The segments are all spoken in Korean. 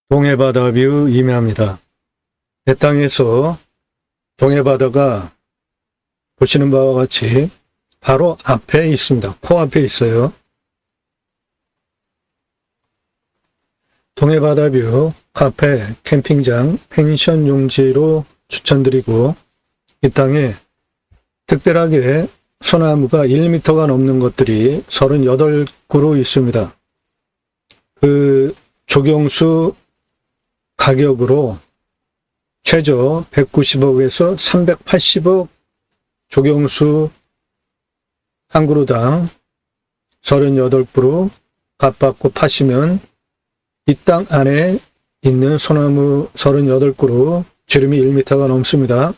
동해바다 뷰 임야입니다. 내 땅에서 동해바다가 보시는 바와 같이 바로 앞에 있습니다. 코앞에 있어요. 동해바다 뷰 카페, 캠핑장, 펜션 용지로 추천드리고, 이 땅에 특별하게 소나무가 1m가 넘는 것들이 38그루 있습니다. 그 조경수 가격으로 최저 190억에서 380억 조경수 한 그루당 38그루 값받고 파시면 이 땅 안에 있는 소나무 38그루 지름이 1m가 넘습니다.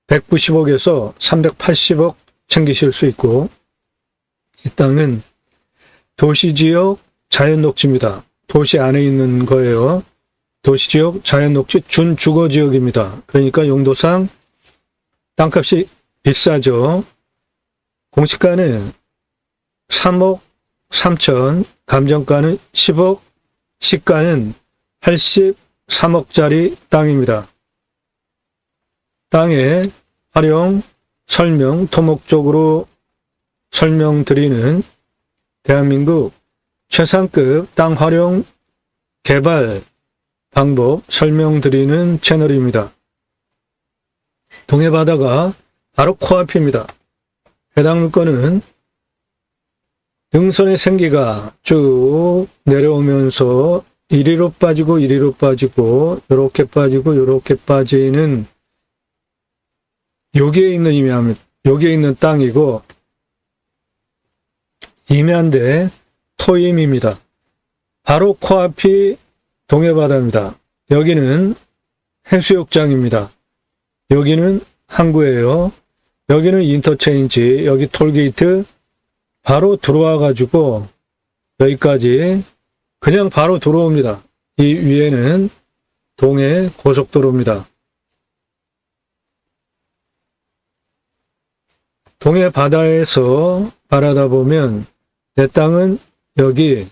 190억에서 380억 챙기실 수 있고, 이 땅은 도시지역 자연녹지입니다. 도시 안에 있는 거예요. 도시지역 자연녹지 준주거지역입니다. 그러니까 용도상 땅값이 비싸죠. 공시가는 3억 3천, 감정가는 10억, 시가는 83억짜리 땅입니다. 땅의 활용, 설명, 토목적으로 설명드리는 대한민국 최상급 땅 활용 개발 방법 설명드리는 채널입니다. 동해바다가 바로 코앞입니다. 해당 물건은 등선의 생기가 쭉 내려오면서 이리로 빠지고 이리로 빠지고 요렇게 빠지고 요렇게 빠지는 여기에 있는 임야입니다. 여기에 있는 땅이고, 임야인데 토임입니다. 바로 코앞이 동해바다입니다. 여기는 해수욕장입니다. 여기는 항구예요. 여기는 인터체인지, 여기 톨게이트 바로 들어와 가지고 여기까지 그냥 바로 들어옵니다. 이 위에는 동해 고속도로입니다. 동해 바다에서 바라다 보면 내 땅은 여기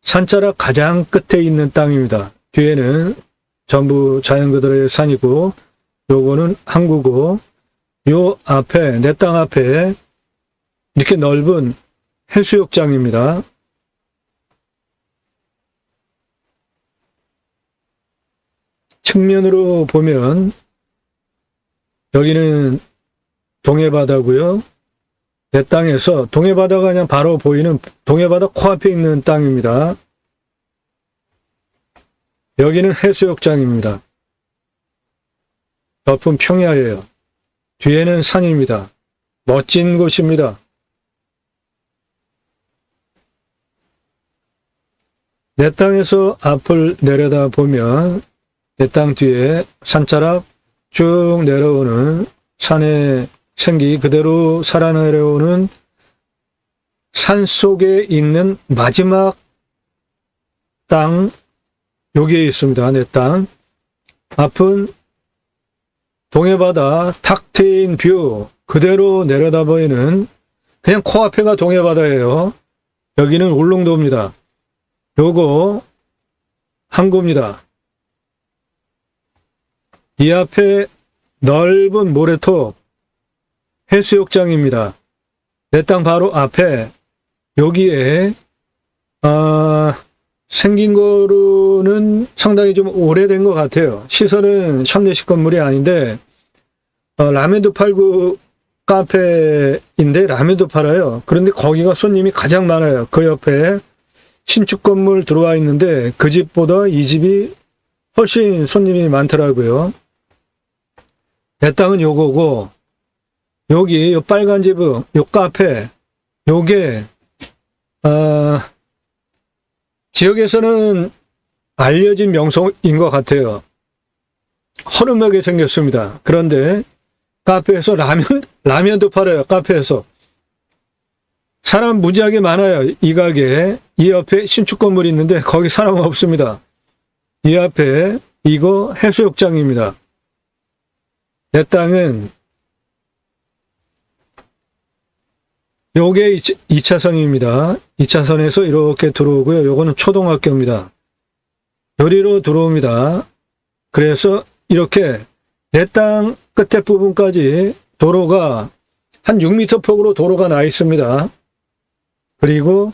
산자락 가장 끝에 있는 땅입니다. 뒤에는 전부 자연 그대로의 산이고, 요거는 항구고, 요 앞에, 내 땅 앞에 이렇게 넓은 해수욕장입니다. 측면으로 보면 여기는 동해바다고요. 내 땅에서 동해바다가 그냥 바로 보이는 동해바다 코앞에 있는 땅입니다. 여기는 해수욕장입니다. 높은 평야예요. 뒤에는 산입니다. 멋진 곳입니다. 내 땅에서 앞을 내려다 보면 내 땅 뒤에 산자락 쭉 내려오는 산의 생기 그대로 살아 내려오는 산 속에 있는 마지막 땅, 여기에 있습니다. 내 땅. 앞은 동해바다 탁 트인 뷰 그대로 내려다 보이는, 그냥 코앞에가 동해바다예요. 여기는 울릉도입니다. 요거 항구입니다. 이 앞에 넓은 모래톱 해수욕장입니다. 내 땅 바로 앞에 여기에 생긴 거로는 상당히 좀 오래된 것 같아요. 시설은 현대식 건물이 아닌데 라면도 팔고 카페인데 라면도 팔아요. 그런데 거기가 손님이 가장 많아요. 그 옆에 신축 건물 들어와 있는데 그 집보다 이 집이 훨씬 손님이 많더라고요. 내 땅은 요거고, 여기 요 빨간 집은 요 카페, 요게 지역에서는 알려진 명소인 것 같아요. 허름하게 생겼습니다. 그런데 카페에서 라면도 팔아요. 카페에서 사람 무지하게 많아요. 이 가게에. 이 옆에 신축 건물이 있는데 거기 사람 없습니다. 이 앞에 이거 해수욕장입니다. 내 땅은 요게 2차선입니다. 2차선에서 이렇게 들어오고요. 요거는 초등학교입니다. 요리로 들어옵니다. 그래서 이렇게 내 땅 끝에 부분까지 도로가 한 6m 폭으로 도로가 나 있습니다. 그리고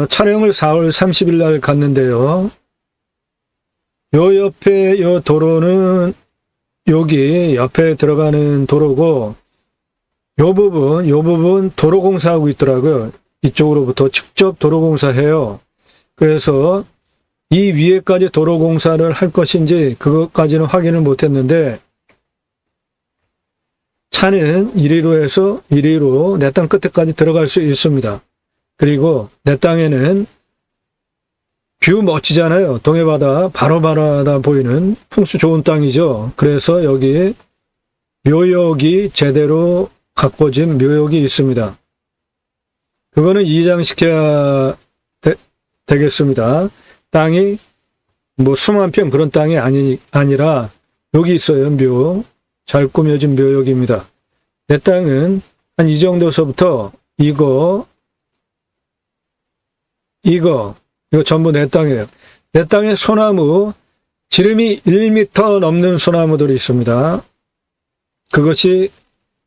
촬영을 4월 30일 날 갔는데요. 요 옆에 요 도로는 여기 옆에 들어가는 도로고 요 부분 도로공사하고 있더라고요. 이쪽으로부터 직접 도로공사해요. 그래서 이 위에까지 도로공사를 할 것인지 그것까지는 확인을 못했는데 차는 이리로 해서 이리로 내 땅 끝에까지 들어갈 수 있습니다. 그리고 내 땅에는 뷰 멋지잖아요. 동해바다 바로 바라다 보이는 풍수 좋은 땅이죠. 그래서 여기 묘역이 제대로 가꿔진 묘역이 있습니다. 그거는 이장시켜야 되겠습니다. 땅이 뭐 수만 평 그런 땅이 아니라 여기 있어요. 묘. 잘 꾸며진 묘역입니다. 내 땅은 한 이 정도서부터 이거 전부 내 땅이에요. 내 땅에 소나무, 지름이 1m 넘는 소나무들이 있습니다. 그것이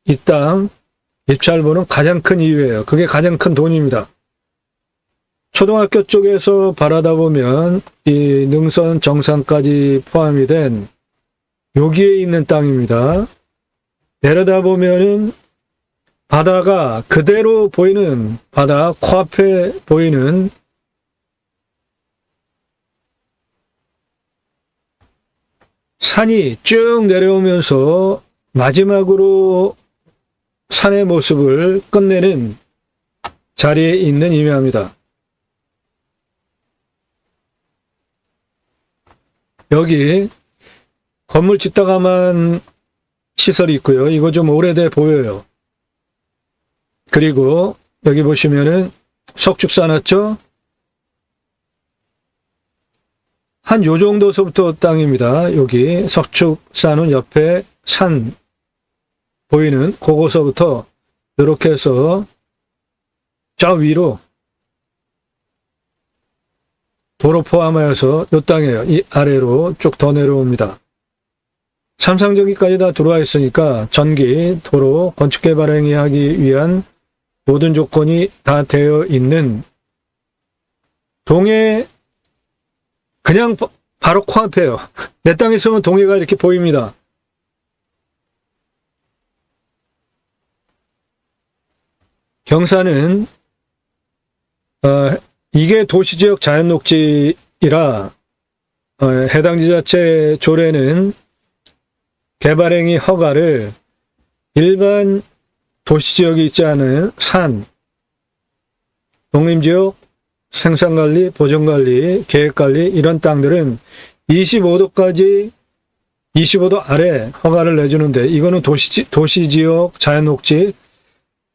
이 땅 입찰 보는 가장 큰 이유예요. 그게 가장 큰 돈입니다. 초등학교 쪽에서 바라다 보면 이 능선 정상까지 포함이 된 여기에 있는 땅입니다. 내려다 보면은 바다가 그대로 보이는 바다 코앞에 보이는 산이 쭉 내려오면서 마지막으로 산의 모습을 끝내는 자리에 있는 임야입니다. 여기 건물 짓다가만 시설이 있고요. 이거 좀 오래돼 보여요. 그리고 여기 보시면은 석축 쌓았죠? 한 요 정도서부터 땅입니다. 여기 석축 쌓은 옆에 산 보이는 그거서부터 이렇게 해서 저 위로 도로 포함하여서 요 땅이에요. 이 아래로 쭉 더 내려옵니다. 삼상전기까지 다 들어와 있으니까 전기, 도로, 건축개발 행위하기 위한 모든 조건이 다 되어 있는 동해 그냥 바로 코앞에요. 내 땅에 있으면 동해가 이렇게 보입니다. 경사는 이게 도시지역 자연녹지이라 해당 지자체 조례는 개발행위 허가를 일반 도시지역이 있지 않은 산, 농림지역, 생산관리, 보존관리, 계획관리 이런 땅들은 25도 아래 허가를 내주는데 이거는 도시지역 자연녹지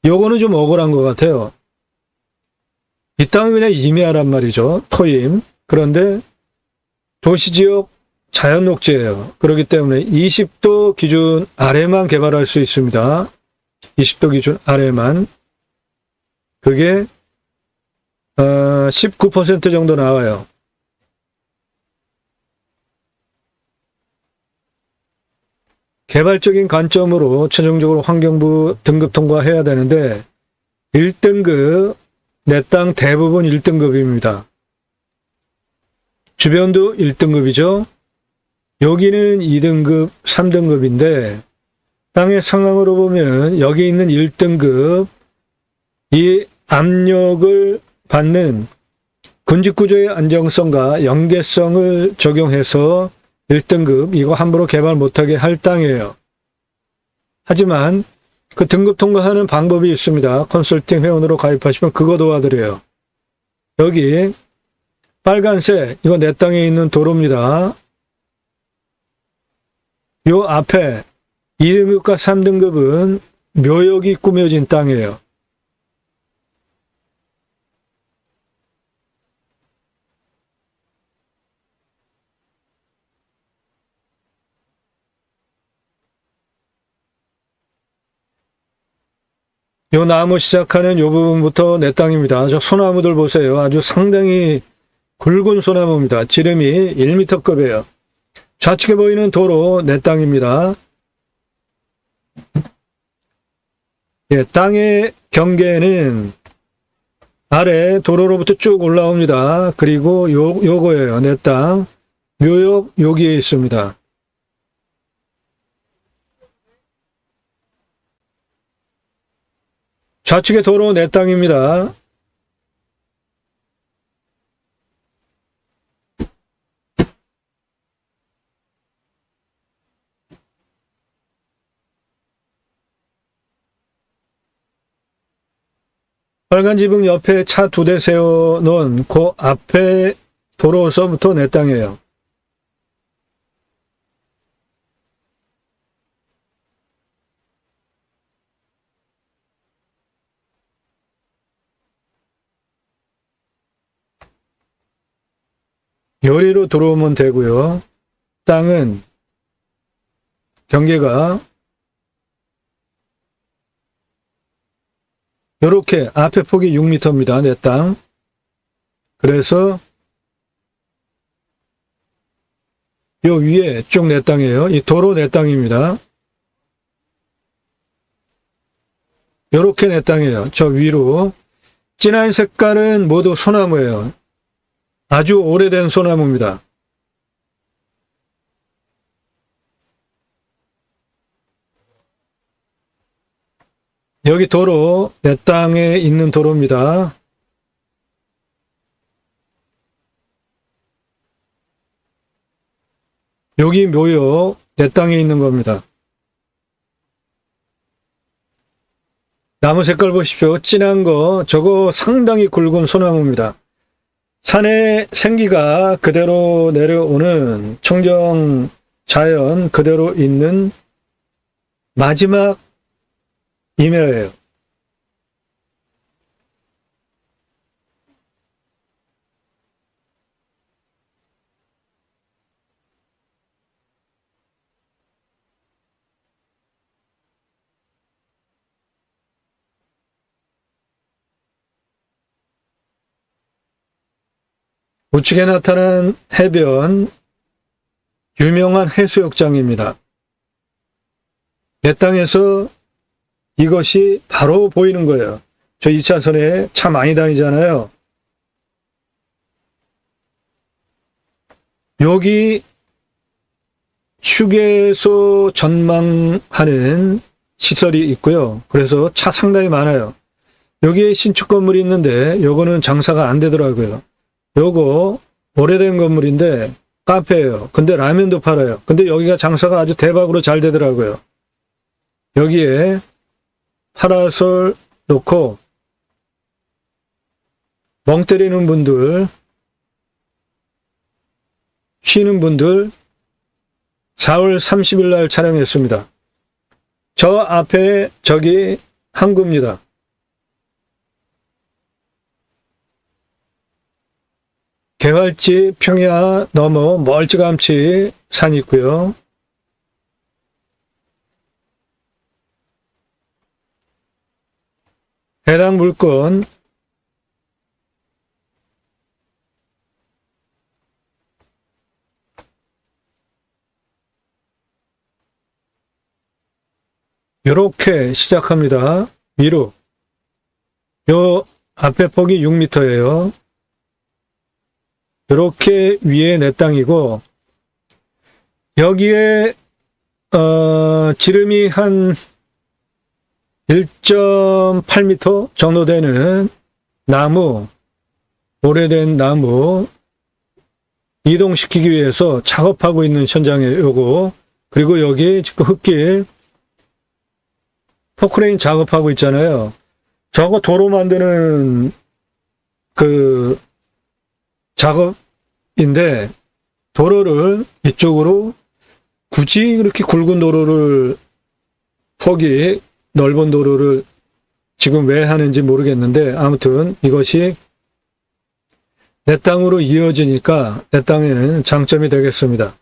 요거는 좀 억울한 것 같아요. 이 땅은 그냥 임야란 말이죠. 토임. 그런데 도시지역 자연녹지예요. 그렇기 때문에 20도 기준 아래만 개발할 수 있습니다. 20도 기준 아래만. 그게 19% 정도 나와요. 개발적인 관점으로 최종적으로 환경부 등급 통과해야 되는데 1등급 내 땅 대부분 1등급입니다. 주변도 1등급이죠. 여기는 2등급, 3등급인데 땅의 상황으로 보면 여기 있는 1등급 이 압력을 받는 군집구조의 안정성과 연계성을 적용해서 1등급 이거 함부로 개발 못하게 할 땅이에요. 하지만 그 등급 통과하는 방법이 있습니다. 컨설팅 회원으로 가입하시면 그거 도와드려요. 여기 빨간색 이거 내 땅에 있는 도로입니다. 요 앞에 2등급과 3등급은 묘역이 꾸며진 땅이에요. 요 나무 시작하는 요 부분부터 내 땅입니다. 저 소나무들 보세요. 아주 상당히 굵은 소나무입니다. 지름이 1m급이에요. 좌측에 보이는 도로 내 땅입니다. 예, 땅의 경계는 아래 도로로부터 쭉 올라옵니다. 그리고 요거예요. 내 땅. 묘역 여기에 있습니다. 좌측의 도로 내 땅입니다. 빨간 지붕 옆에 차 2대 세워놓은 그 앞에 도로서부터 내 땅이에요. 요리로 들어오면 되고요. 땅은 경계가 이렇게 앞에 폭이 6m입니다. 내 땅. 그래서 요 위에 쭉 내 땅이에요. 이 도로 내 땅입니다. 요렇게 내 땅이에요. 저 위로. 진한 색깔은 모두 소나무예요. 아주 오래된 소나무입니다. 여기 도로, 내 땅에 있는 도로입니다. 여기 묘역, 내 땅에 있는 겁니다. 나무 색깔 보십시오. 진한 거, 저거 상당히 굵은 소나무입니다. 산의 생기가 그대로 내려오는 청정 자연 그대로 있는 마지막 임야예요. 우측에 나타난 해변, 유명한 해수욕장입니다. 내 땅에서 이것이 바로 보이는 거예요. 저 2차선에 차 많이 다니잖아요. 여기 휴게소 전망하는 시설이 있고요. 그래서 차 상당히 많아요. 여기에 신축 건물이 있는데 요거는 장사가 안 되더라고요. 요거 오래된 건물인데 카페예요. 근데 라면도 팔아요. 근데 여기가 장사가 아주 대박으로 잘 되더라고요. 여기에 파라솔 놓고 멍 때리는 분들, 쉬는 분들 4월 30일 날 촬영했습니다. 저 앞에 저기 항구입니다. 개활지 평야 넘어 멀찌감치 산이 있고요. 해당 물건 이렇게 시작합니다. 위로. 요 앞에 폭이 6m예요. 이렇게 위에 내 땅이고 여기에 지름이 한 1.8m 정도 되는 나무, 오래된 나무 이동시키기 위해서 작업하고 있는 현장이에요. 요거. 그리고 여기 지금 흙길 포크레인 작업하고 있잖아요. 저거 도로 만드는 그 작업인데 도로를 이쪽으로 굳이 그렇게 굵은 도로를 폭이 넓은 도로를 지금 왜 하는지 모르겠는데 아무튼 이것이 내 땅으로 이어지니까 내 땅에는 장점이 되겠습니다.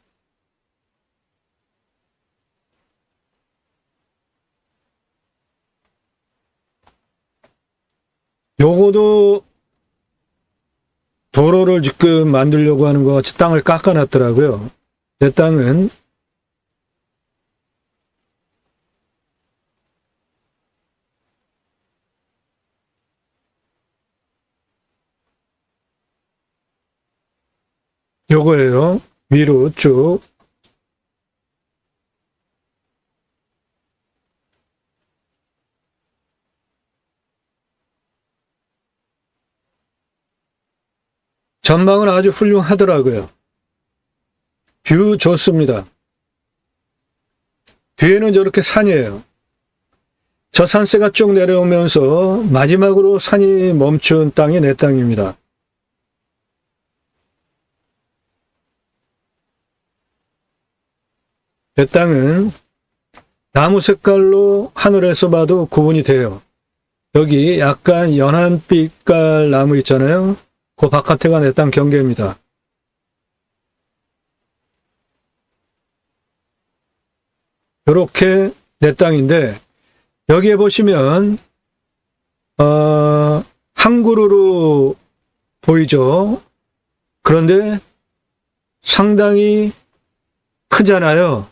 요거도 도로를 지금 만들려고 하는 것 같이 땅을 깎아놨더라고요. 내 땅은 요거예요. 위로 쭉. 전망은 아주 훌륭하더라고요. 뷰 좋습니다. 뒤에는 저렇게 산이에요. 저 산세가 쭉 내려오면서 마지막으로 산이 멈춘 땅이 내 땅입니다. 내 땅은 나무 색깔로 하늘에서 봐도 구분이 돼요. 여기 약간 연한 빛깔 나무 있잖아요. 그 바깥에가 내 땅 경계입니다. 이렇게 내 땅인데 여기에 보시면 한 그루로 보이죠. 그런데 상당히 크잖아요.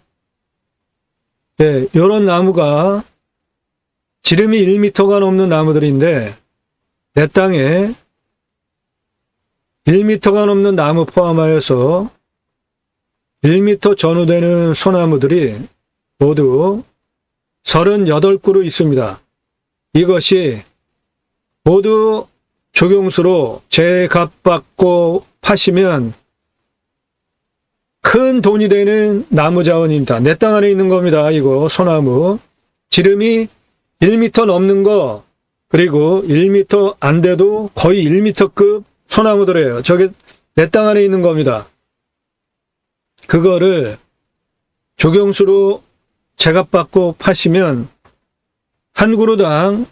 네, 이런 나무가 지름이 1m가 넘는 나무들인데 내 땅에 1m가 넘는 나무 포함하여서 1m 전후 되는 소나무들이 모두 38그루 있습니다. 이것이 모두 조경수로 제값받고 파시면 큰 돈이 되는 나무 자원입니다. 내 땅 안에 있는 겁니다. 이거 소나무. 지름이 1m 넘는 거, 그리고 1m 안 돼도 거의 1m급 소나무들이에요. 저게 내 땅 안에 있는 겁니다. 그거를 조경수로 제값받고 파시면 한 그루당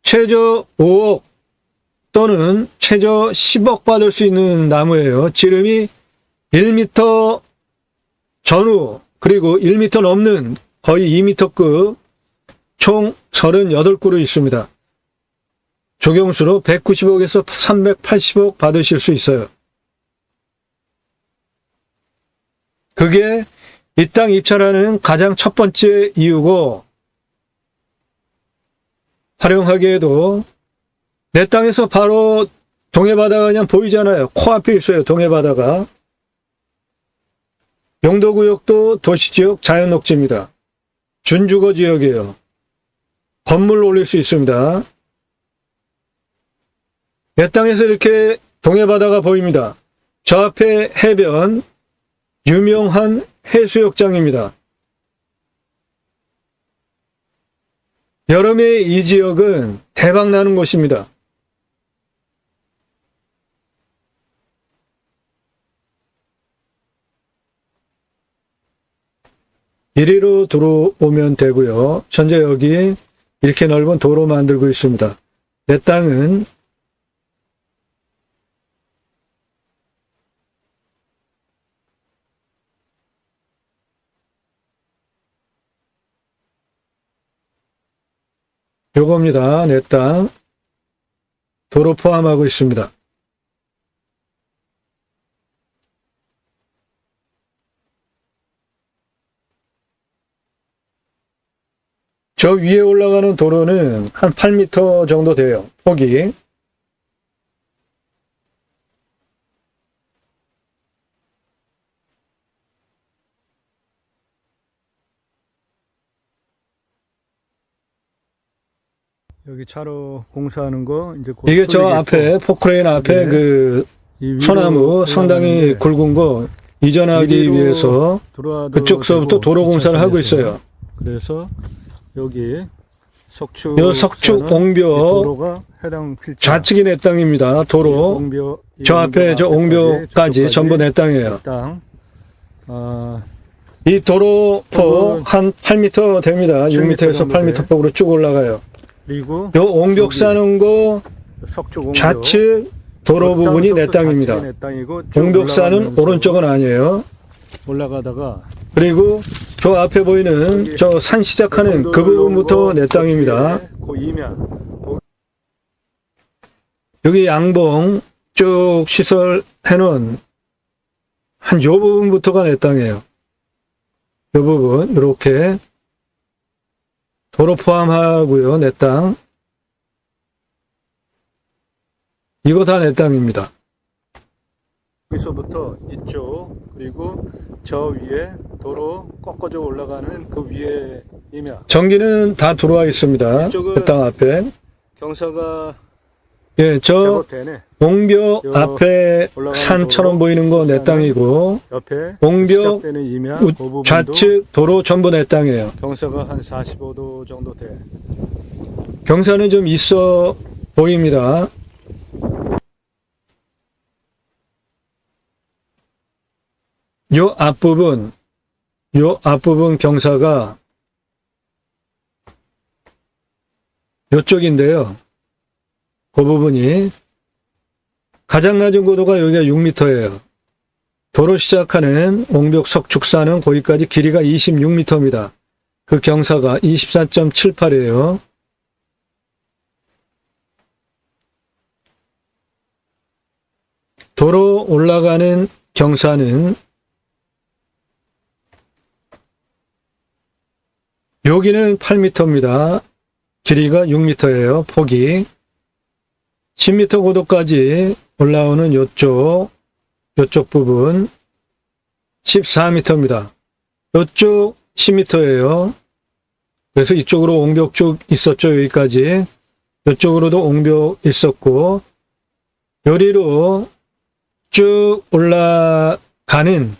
최저 5억 또는 최저 10억 받을 수 있는 나무예요. 지름이 1m 전후 그리고 1m 넘는 거의 2m급 총 38그루 있습니다. 조경수로 190억에서 380억 받으실 수 있어요. 그게 이 땅 입찰하는 가장 첫 번째 이유고, 활용하기에도 내 땅에서 바로 동해바다가 그냥 보이잖아요. 코앞에 있어요. 동해바다가. 용도구역도 도시지역 자연녹지입니다. 준주거 지역이에요. 건물 올릴 수 있습니다. 내 땅에서 이렇게 동해바다가 보입니다. 저 앞에 해변, 유명한 해수욕장입니다. 여름에 이 지역은 대박 나는 곳입니다. 이리로 들어오면 되고요. 현재 여기 이렇게 넓은 도로 만들고 있습니다. 내 땅은 요겁니다. 내 땅. 도로 포함하고 있습니다. 저 위에 올라가는 도로는 한 8m 정도 돼요. 폭이. 여기 차로 공사하는 거 이제 이게 저 앞에 포크레인 앞에 네. 그 소나무 상당히 굵은 거 이전하기 위해서 그쪽서부터 도로 공사를 하고 있어요. 그래서 여기 석축 옹벽 좌측이 내 땅입니다. 도로 저 앞에 저 옹벽까지 전부 내 땅이에요. 이 도로폭 한 8m 됩니다. 6m에서 8m 폭으로 쭉 올라가요. 그리고 요 옹벽 싸는 거 좌측 도로 부분이 내 땅입니다. 옹벽 싸는 오른쪽은 아니에요. 올라가다가 그리고 저 앞에 보이는 저 산 시작하는 그 부분부터 내 땅입니다. 여기 양봉 쭉 시설해놓은 한 요 부분부터가 내 땅이에요. 요 부분 이렇게 도로 포함하고요. 내 땅. 이거 다 내 땅입니다. 여기서부터 이쪽 그리고 저 위에 도로 꺾어져 올라가는 그 위에이며 전기는 다 들어와 있습니다. 그 땅 앞에 경사가 저 옹벽 앞에 산처럼 보이는 거 내 땅이고 옆에 옹벽 그 좌측 도로 전부 내 땅이에요. 경사가 한 45도 정도 돼. 경사는 좀 있어 보입니다. 요 앞부분 경사가 요쪽인데요. 그 부분이 가장 낮은 고도가 여기가 6m예요. 도로 시작하는 옹벽 석축사는 거기까지 길이가 26m입니다. 그 경사가 24.78이에요. 도로 올라가는 경사는 여기는 8m입니다. 길이가 6m예요. 폭이 10m 고도까지 올라오는 요쪽 부분 14m입니다. 요쪽 10m예요. 그래서 이쪽으로 옹벽 쭉 있었죠. 여기까지. 이쪽으로도 옹벽 있었고 요리로 쭉 올라가는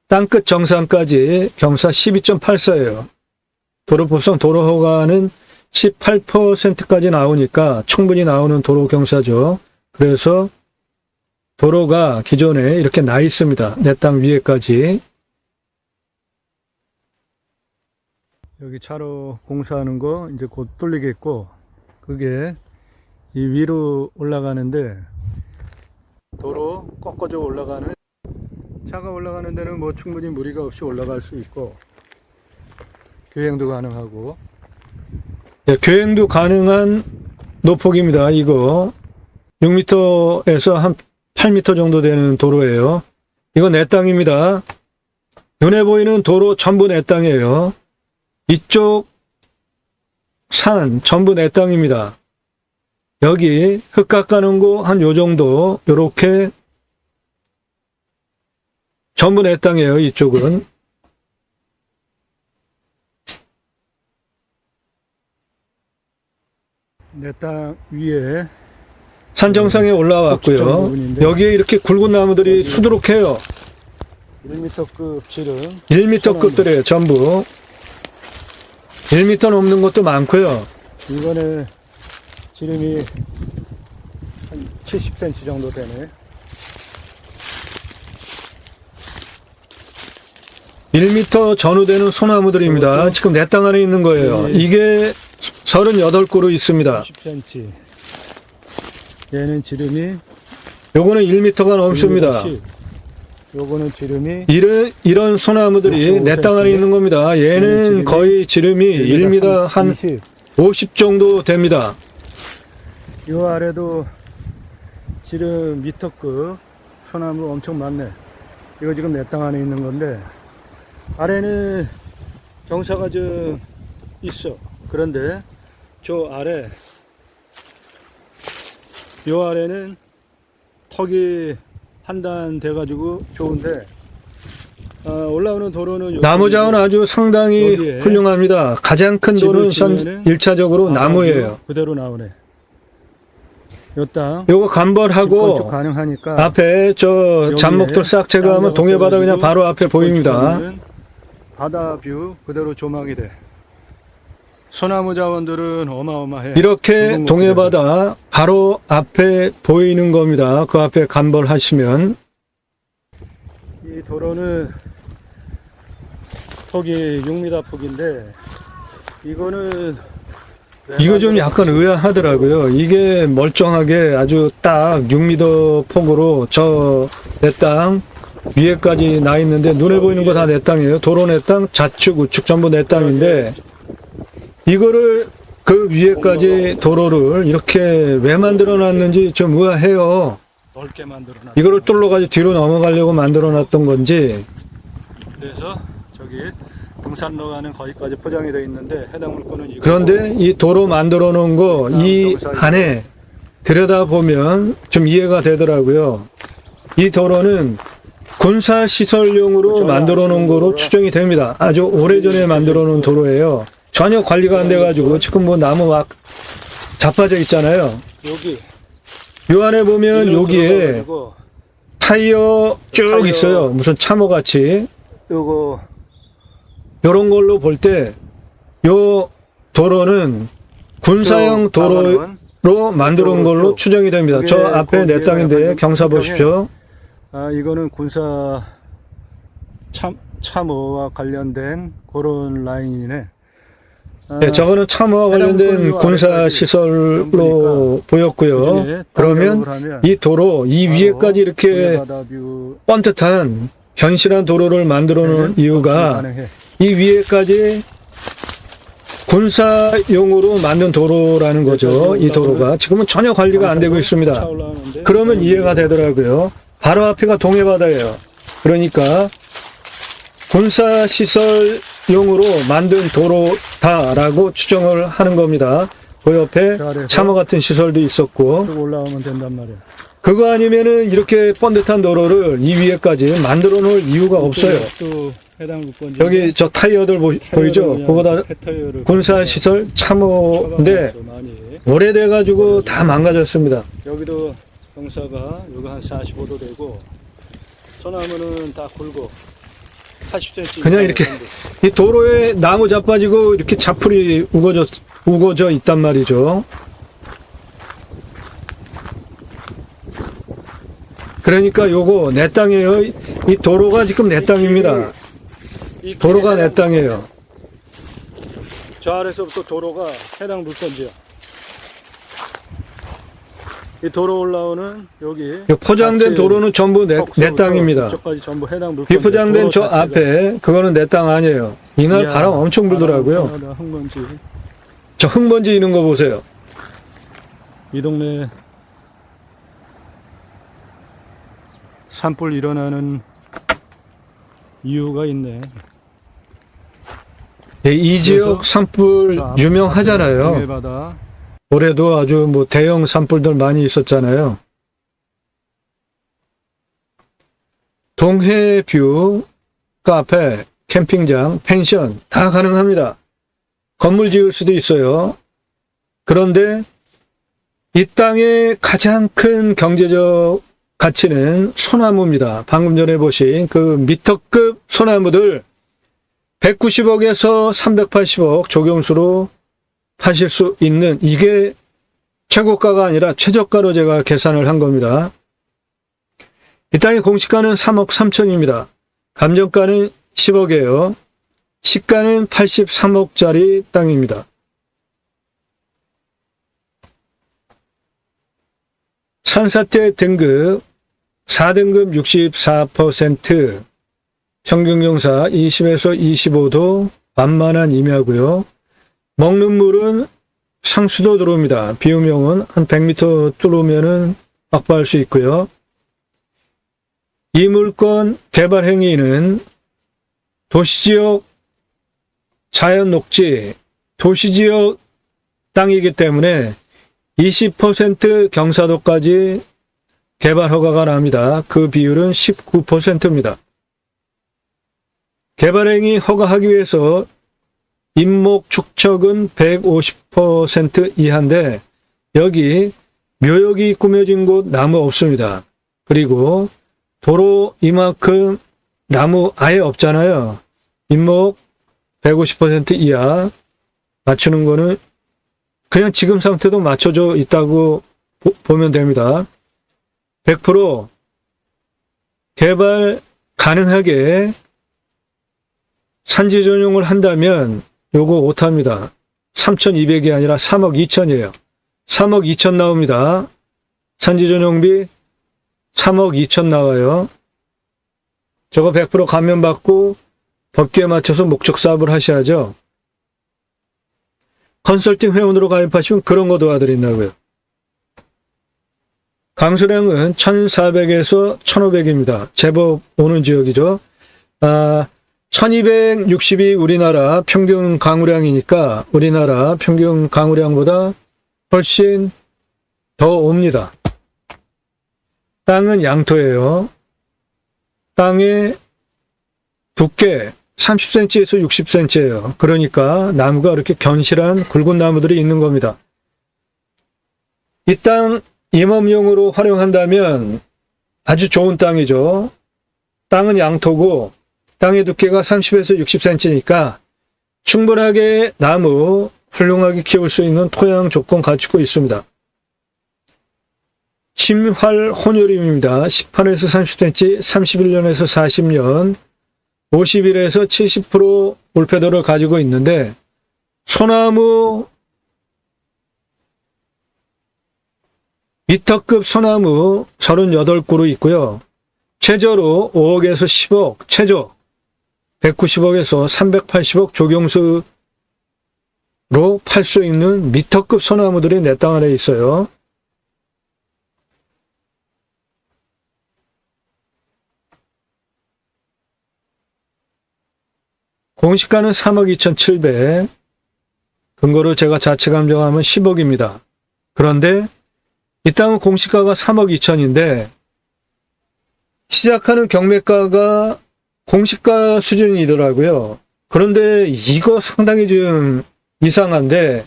땅끝 정상까지 경사 12.84예요. 도로법상 도로허가는 18%까지 나오니까 충분히 나오는 도로 경사죠. 그래서 도로가 기존에 이렇게 나 있습니다. 내 땅 위에까지. 여기 차로 공사하는 거 이제 곧 뚫리겠고, 그게 이 위로 올라가는데 도로 꺾어져 올라가는, 차가 올라가는 데는 뭐 충분히 무리가 없이 올라갈 수 있고 교행도 가능하고. 네, 교행도 가능한 노폭입니다. 이거 6m에서 한 8m 정도 되는 도로예요. 이거 내 땅입니다. 눈에 보이는 도로 전부 내 땅이에요. 이쪽 산 전부 내 땅입니다. 여기 흙 깎아놓은 거 한 요 정도 요렇게 전부 내 땅이에요. 이쪽은. 내 땅 위에 산 정상에 올라왔고요. 여기에 이렇게 굵은 나무들이 수두룩해요. 1m급 지름 1m급들이에요. 전부. 1m 넘는 것도 많고요. 이번에 지름이 한 70cm 정도 되네. 1m 전후되는 소나무들입니다. 지금 내 땅 안에 있는 거예요. 이게 38그루 있습니다. 10cm. 얘는 지름이, 요거는 1m가 넘습니다. 요거는 지름이 이런 소나무들이 내 땅 안에 있는 겁니다. 얘는 거의 지름이 1m 한 50 정도 됩니다. 요 아래도 지름 미터급 소나무 엄청 많네. 이거 지금 내 땅 안에 있는 건데, 아래는 경사가 좀 있어. 그런데 저 아래, 요 아래는 턱이 판단돼가지고 좋은데, 올라오는 도로는 나무 자원 아주 상당히 훌륭합니다. 가장 큰 도로는 1차적으로 나무예요. 그대로 나오네. 요 땅 요거 간벌하고 가능하니까 앞에 저 잡목들 싹 제거하면 동해바다 그냥 바로 앞에 보입니다. 바다 뷰 그대로 조망이 돼. 소나무 자원들은 어마어마해. 이렇게 동해바다 바로 앞에 보이는 겁니다. 그 앞에 간벌하시면. 이 도로는 폭이 6m 폭인데, 이거 좀 약간 의아하더라고요. 이게 멀쩡하게 아주 딱 6m 폭으로 저 내 땅 위에까지 나 있는데, 눈에 보이는 거 다 내 땅이에요. 도로 내 땅, 좌측, 우측 전부 내 땅인데, 이거를 그 위에까지 도로를 이렇게 왜 만들어 놨는지 좀 의아해요. 넓게 만들어놨. 이거를 뚫어가지고 뒤로 넘어가려고 만들어 놨던 건지. 그래서 저기 등산로가는 거기까지 포장이 되어 있는데 해당 물건은 이거. 그런데 이 도로 만들어 놓은 거 이 안에 들여다보면 좀 이해가 되더라고요. 이 도로는 군사시설용으로 만들어 놓은 거로 추정이 됩니다. 아주 오래전에 만들어 놓은 도로예요. 전혀 관리가 안 돼가지고 지금 뭐 나무 막 자빠져 있잖아요. 여기 요 안에 보면 여기에 들어가가지고 타이어 쭉 타이어. 있어요. 무슨 참호같이. 요거 요런 걸로 볼 때 요 도로는 군사용 도로로 만들어 놓은 걸로 추정이 됩니다. 저 그게 앞에 내 땅인데 경사 보십시오. 아 이거는 군사 참호와 관련된 그런 라인이네. 아, 네, 저거는 참호와 관련된 군사 시설로 보였고요. 그중에 그러면 단적으로 하면 이 도로 이 바로 위에까지 이렇게 바다뷰 뻔듯한 견실한 도로를 만들어 놓은 이유가 가능해. 이 위에까지 군사용으로 만든 도로라는 거죠. 이 도로가 지금은 전혀 관리가 안 되고 있습니다. 차올라오는데 그러면 이해가 되더라고요. 바로 앞에가 동해바다예요. 그러니까 군사시설용으로 만든 도로다라고 추정을 하는 겁니다. 그 옆에 저 아래에서 참호 같은 시설도 있었고, 쭉 올라오면 된단 말이야. 그거 아니면은 이렇게 번듯한 도로를 이 위에까지 만들어 놓을 이유가 없어요. 또 해당 물건지 여기 저 타이어들 보이죠? 그거다 군사시설 참호인데 오래돼가지고 다 망가졌습니다. 여기도 경사가 여기 한 45도 되고 소나무는 다 굵고 80cm 그냥 이렇게 이 도로에 나무 자빠지고 이렇게 자풀이 우거져 있단 말이죠. 그러니까 요거 내 땅이에요. 이 도로가 지금 내 땅입니다. 도로가 내 땅이에요. 저 아래서부터 도로가 해당 물건지야. 이 도로 올라오는 여기 요 포장된 도로는 전부 내 땅입니다. 저까지 전부 해당 물건. 비포장된 저 앞에 그거는 내 땅 아니에요. 이날 바람 엄청 불더라고요. 흙먼지. 저 흙먼지 있는 거 보세요. 이 동네 산불 일어나는 이유가 있네. 예, 이 지역 산불 유명하잖아요. 동해바다. 올해도 아주 뭐 대형 산불들 많이 있었잖아요. 동해뷰, 카페, 캠핑장, 펜션 다 가능합니다. 건물 지을 수도 있어요. 그런데 이 땅의 가장 큰 경제적 가치는 소나무입니다. 방금 전에 보신 그 미터급 소나무들 190억에서 380억 조경수로 파실 수 있는 이게 최고가가 아니라 최저가로 제가 계산을 한 겁니다. 이 땅의 공시가는 3억 3천입니다. 감정가는 10억이에요. 시가는 83억짜리 땅입니다. 산사태 등급 4등급 64%, 평균경사 20에서 25도 만만한 임야고요. 먹는 물은 상수도 들어옵니다. 비용용은 한 100m 뚫으면은 확보할 수 있고요. 이 물건 개발 행위는 도시지역 자연 녹지, 도시지역 땅이기 때문에 20% 경사도까지 개발 허가가 납니다. 그 비율은 19%입니다. 개발 행위 허가하기 위해서 인목 축척은 150% 이하인데 여기 묘역이 꾸며진 곳 나무 없습니다. 그리고 도로 이만큼 나무 아예 없잖아요. 인목 150% 이하 맞추는 거는 그냥 지금 상태도 맞춰져 있다고 보면 됩니다. 100% 개발 가능하게 산지 전용을 한다면 요거 오타입니다. 3,200이 아니라 3억 2천이에요. 3억 2천 나옵니다. 산지 전용비 3억 2천 나와요. 저거 100% 감면받고 법규에 맞춰서 목적 사업을 하셔야죠. 컨설팅 회원으로 가입하시면 그런 거 도와드린다고요. 강수량은 1400에서 1500입니다. 제법 오는 지역이죠. 1260이 우리나라 평균 강우량이니까 우리나라 평균 강우량보다 훨씬 더 옵니다. 땅은 양토예요. 땅의 두께 30cm에서 60cm예요. 그러니까 나무가 이렇게 견실한 굵은 나무들이 있는 겁니다. 이 땅 임업용으로 활용한다면 아주 좋은 땅이죠. 땅은 양토고 땅의 두께가 30에서 60cm니까 충분하게 나무 훌륭하게 키울 수 있는 토양 조건 갖추고 있습니다. 심활 혼요림입니다. 18에서 30cm, 31년에서 40년, 51에서 70% 올패도를 가지고 있는데 소나무 미터급 소나무 38그루 있고요. 최저로 5억에서 10억, 최저 190억에서 380억 조경수로 팔 수 있는 미터급 소나무들이 내 땅 안에 있어요. 공시가는 3억 2,700, 근거로 제가 자체 감정하면 10억입니다. 그런데 이 땅은 공시가가 3억 2천인데 시작하는 경매가가 공시가 수준이더라고요. 그런데 이거 상당히 좀 이상한데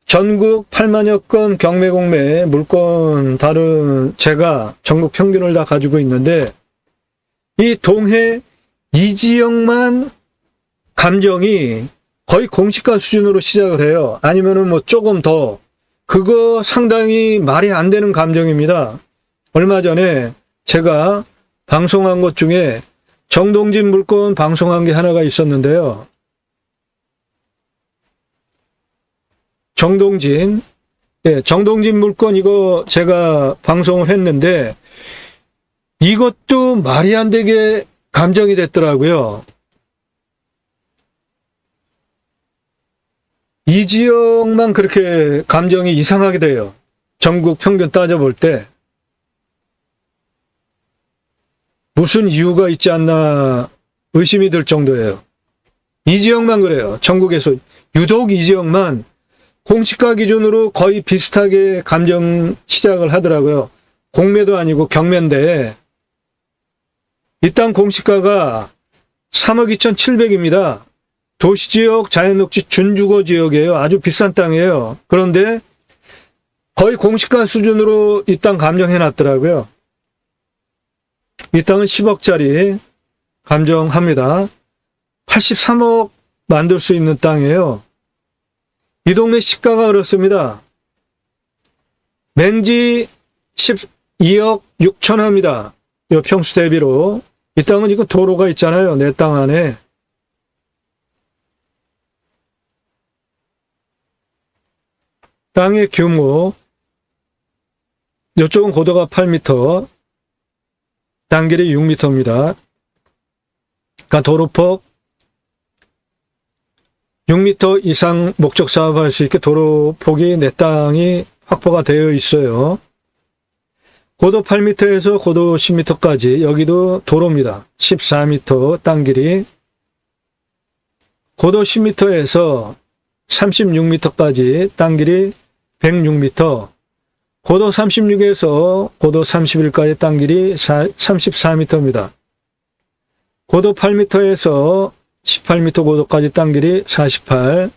전국 8만여 건 경매 공매 물건 다른 제가 전국 평균을 다 가지고 있는데 이 동해 이 지역만 감정이 거의 공시가 수준으로 시작을 해요. 아니면은 뭐 조금 더 그거 상당히 말이 안 되는 감정입니다. 얼마 전에 제가 방송한 것 중에 정동진 물건 방송한 게 하나가 있었는데요. 정동진 물건 이거 제가 방송을 했는데 이것도 말이 안 되게 감정이 됐더라고요. 이 지역만 그렇게 감정이 이상하게 돼요. 전국 평균 따져볼 때. 무슨 이유가 있지 않나 의심이 들 정도예요. 이 지역만 그래요. 전국에서 유독 이 지역만 공시가 기준으로 거의 비슷하게 감정 시작을 하더라고요. 공매도 아니고 경매인데 이 땅 공시가가 3억 2,700입니다. 도시지역 자연녹지 준주거 지역이에요. 아주 비싼 땅이에요. 그런데 거의 공시가 수준으로 이 땅 감정해놨더라고요. 이 땅은 10억짜리 감정합니다. 83억 만들 수 있는 땅이에요. 이 동네 시가가 그렇습니다. 맹지 12억 6천합니다. 이 평수 대비로. 이 땅은 이거 도로가 있잖아요. 내 땅 안에. 땅의 규모, 이쪽은 고도가 8m, 땅 길이 6m입니다. 그러니까 도로폭 6m 이상 목적 사업할 수 있게 도로폭이 내 땅이 확보가 되어 있어요. 고도 8m에서 고도 10m까지 여기도 도로입니다. 14m 땅 길이. 고도 10m에서 36m까지 땅 길이 106m, 고도 36에서 고도 31까지 땅 길이 34m입니다. 고도 8m에서 18m 고도까지 땅 길이 48,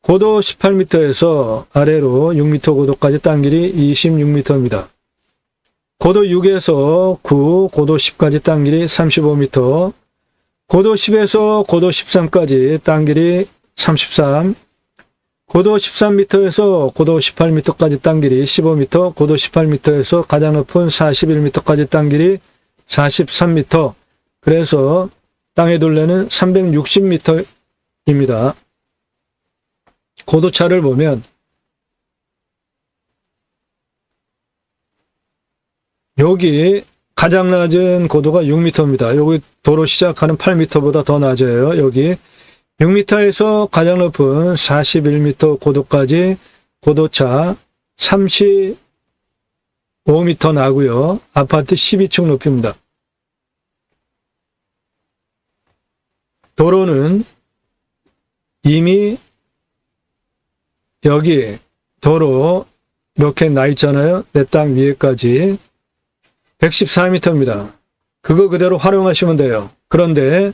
고도 18m에서 아래로 6m 고도까지 땅 길이 26m입니다. 고도 6에서 9, 고도 10까지 땅 길이 35m, 고도 10에서 고도 13까지 땅 길이 33, 고도 13m에서 고도 18m까지 땅 길이 15m, 고도 18m에서 가장 높은 41m까지 땅 길이 43m. 그래서 땅의 둘레는 360m입니다. 고도차를 보면 여기 가장 낮은 고도가 6m입니다. 여기 도로 시작하는 8m보다 더 낮아요. 여기 6m에서 가장 높은 41m 고도까지 고도차 35m 나고요. 아파트 12층 높이입니다. 도로는 이미 여기 도로 이렇게 나 있잖아요. 내 땅 위에까지 114m입니다. 그거 그대로 활용하시면 돼요. 그런데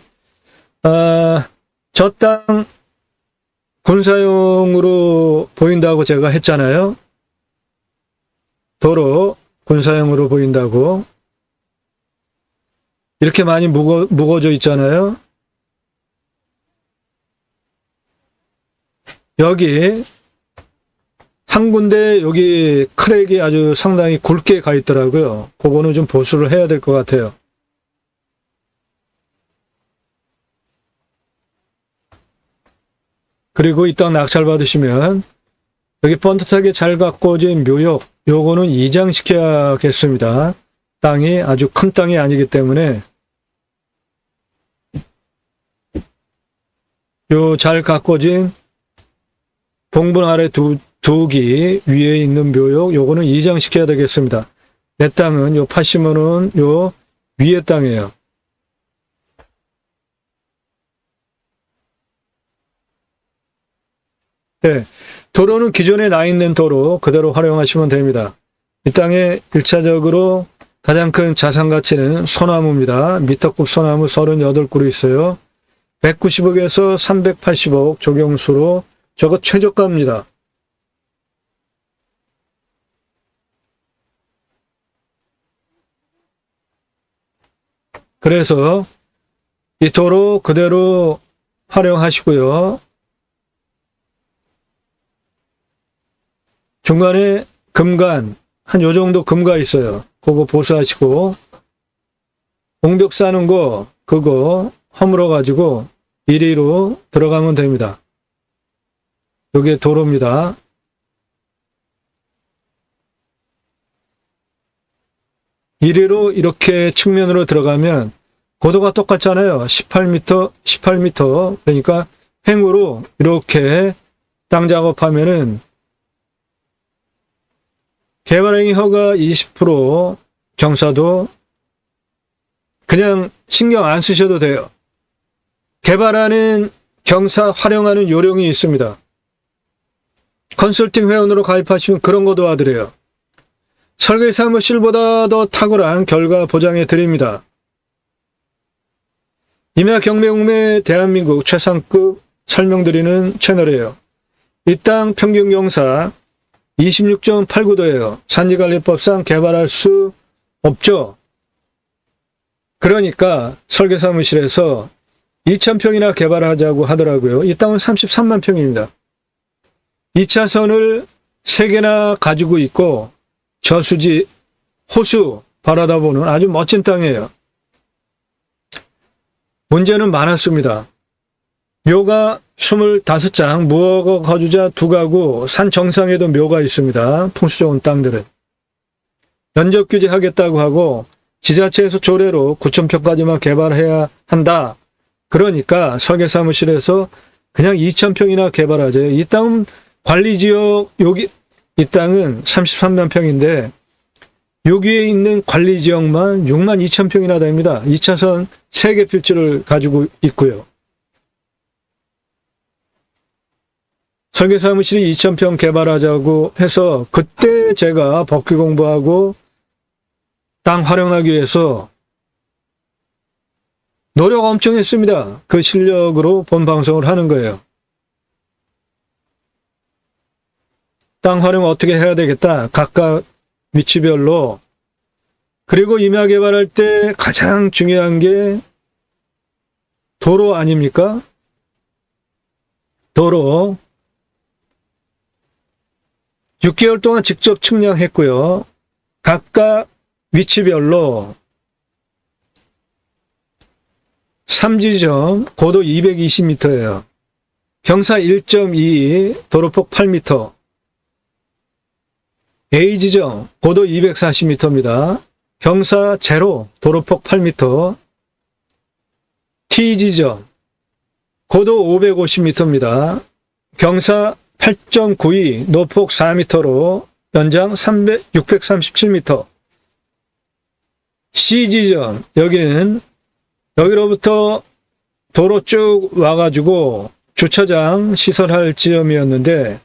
저 땅 군사용으로 보인다고 제가 했잖아요. 도로 군사용으로 보인다고. 이렇게 많이 묵어져 있잖아요. 여기 한 군데 여기 크랙이 아주 상당히 굵게 가 있더라고요. 그거는 좀 보수를 해야 될 것 같아요. 그리고 이 땅 낙찰 받으시면 여기 번듯하게 잘 가꿔진 묘역, 요거는 이장시켜야겠습니다. 땅이 아주 큰 땅이 아니기 때문에 요 잘 가꿔진 봉분 아래 두기 위에 있는 묘역, 요거는 이장시켜야 되겠습니다. 내 땅은 요 80만원 요 위에 땅이에요. 네, 도로는 기존에 나 있는 도로 그대로 활용하시면 됩니다. 이 땅에 1차적으로 가장 큰 자산 가치는 소나무입니다. 미터급 소나무 38그루 있어요. 190억에서 380억 조경수로 저거 최저가입니다. 그래서 이 도로 그대로 활용하시고요. 중간에 금간, 한 요 정도 금가 있어요. 그거 보수하시고, 옹벽 싸는 거, 그거 허물어가지고 이리로 들어가면 됩니다. 요게 도로입니다. 이리로 이렇게 측면으로 들어가면 고도가 똑같잖아요. 18m. 그러니까 횡으로 이렇게 땅 작업하면은 개발행위 허가 20%, 경사도 그냥 신경 안 쓰셔도 돼요. 개발하는 경사 활용하는 요령이 있습니다. 컨설팅 회원으로 가입하시면 그런 거 도와드려요. 설계 사무실보다 더 탁월한 결과 보장해 드립니다. 임야 경매 대한민국 최상급 설명드리는 채널이에요. 이 땅 평균 경사 26.89도예요. 산지관리법상 개발할 수 없죠. 그러니까 설계사무실에서 2,000평이나 개발하자고 하더라고요. 이 땅은 33만 평입니다. 2차선을 3개나 가지고 있고 저수지, 호수 바라다 보는 아주 멋진 땅이에요. 문제는 많았습니다. 묘가 25장, 무허가 거주자 2가구, 산 정상에도 묘가 있습니다. 풍수 좋은 땅들은. 면적 규제하겠다고 하고 지자체에서 조례로 9,000평까지만 개발해야 한다. 그러니까 설계사무실에서 그냥 2,000평이나 개발하죠. 이 땅은 관리지역, 여기 이 땅은 33만 평인데 여기에 있는 관리지역만 6만 2천 평이나 됩니다. 2차선 3개 필지를 가지고 있고요. 설계사무실이 2,000평 개발하자고 해서 그때 제가 법규 공부하고 땅 활용하기 위해서 노력 엄청 했습니다. 그 실력으로 본 방송을 하는 거예요. 땅 활용 어떻게 해야 되겠다. 각각 위치별로. 그리고 임야 개발할 때 가장 중요한 게 도로 아닙니까? 도로. 6개월 동안 직접 측량했고요. 각각 위치별로 3지점 고도 220m예요. 경사 1.2, 도로폭 8m. A지점 고도 240m입니다. 경사 0, 도로폭 8m. T지점 고도 550m입니다. 경사 8.92, 노폭 4m로 연장 637m. C지점, 여기로부터 도로 쭉 와가지고 주차장 시설할 지점이었는데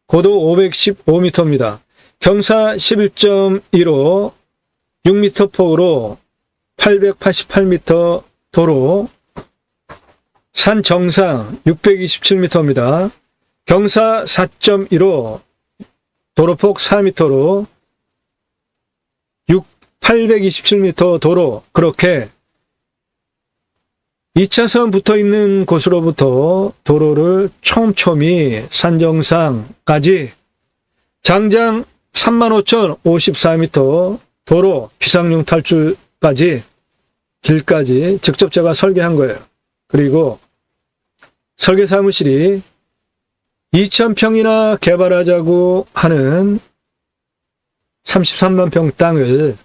고도 515m입니다. 경사 11.15, 6m 폭으로 888m 도로, 산 정상 627m입니다. 경사 4.15, 도로폭 4m로 827m 도로, 그렇게 2차선 붙어 있는 곳으로부터 도로를 촘촘히 산정상까지 장장 35,054m 도로 비상용 탈출까지 길까지 직접 제가 설계한 거예요. 그리고 설계 사무실이 2,000평이나 개발하자고 하는 33만 평 땅을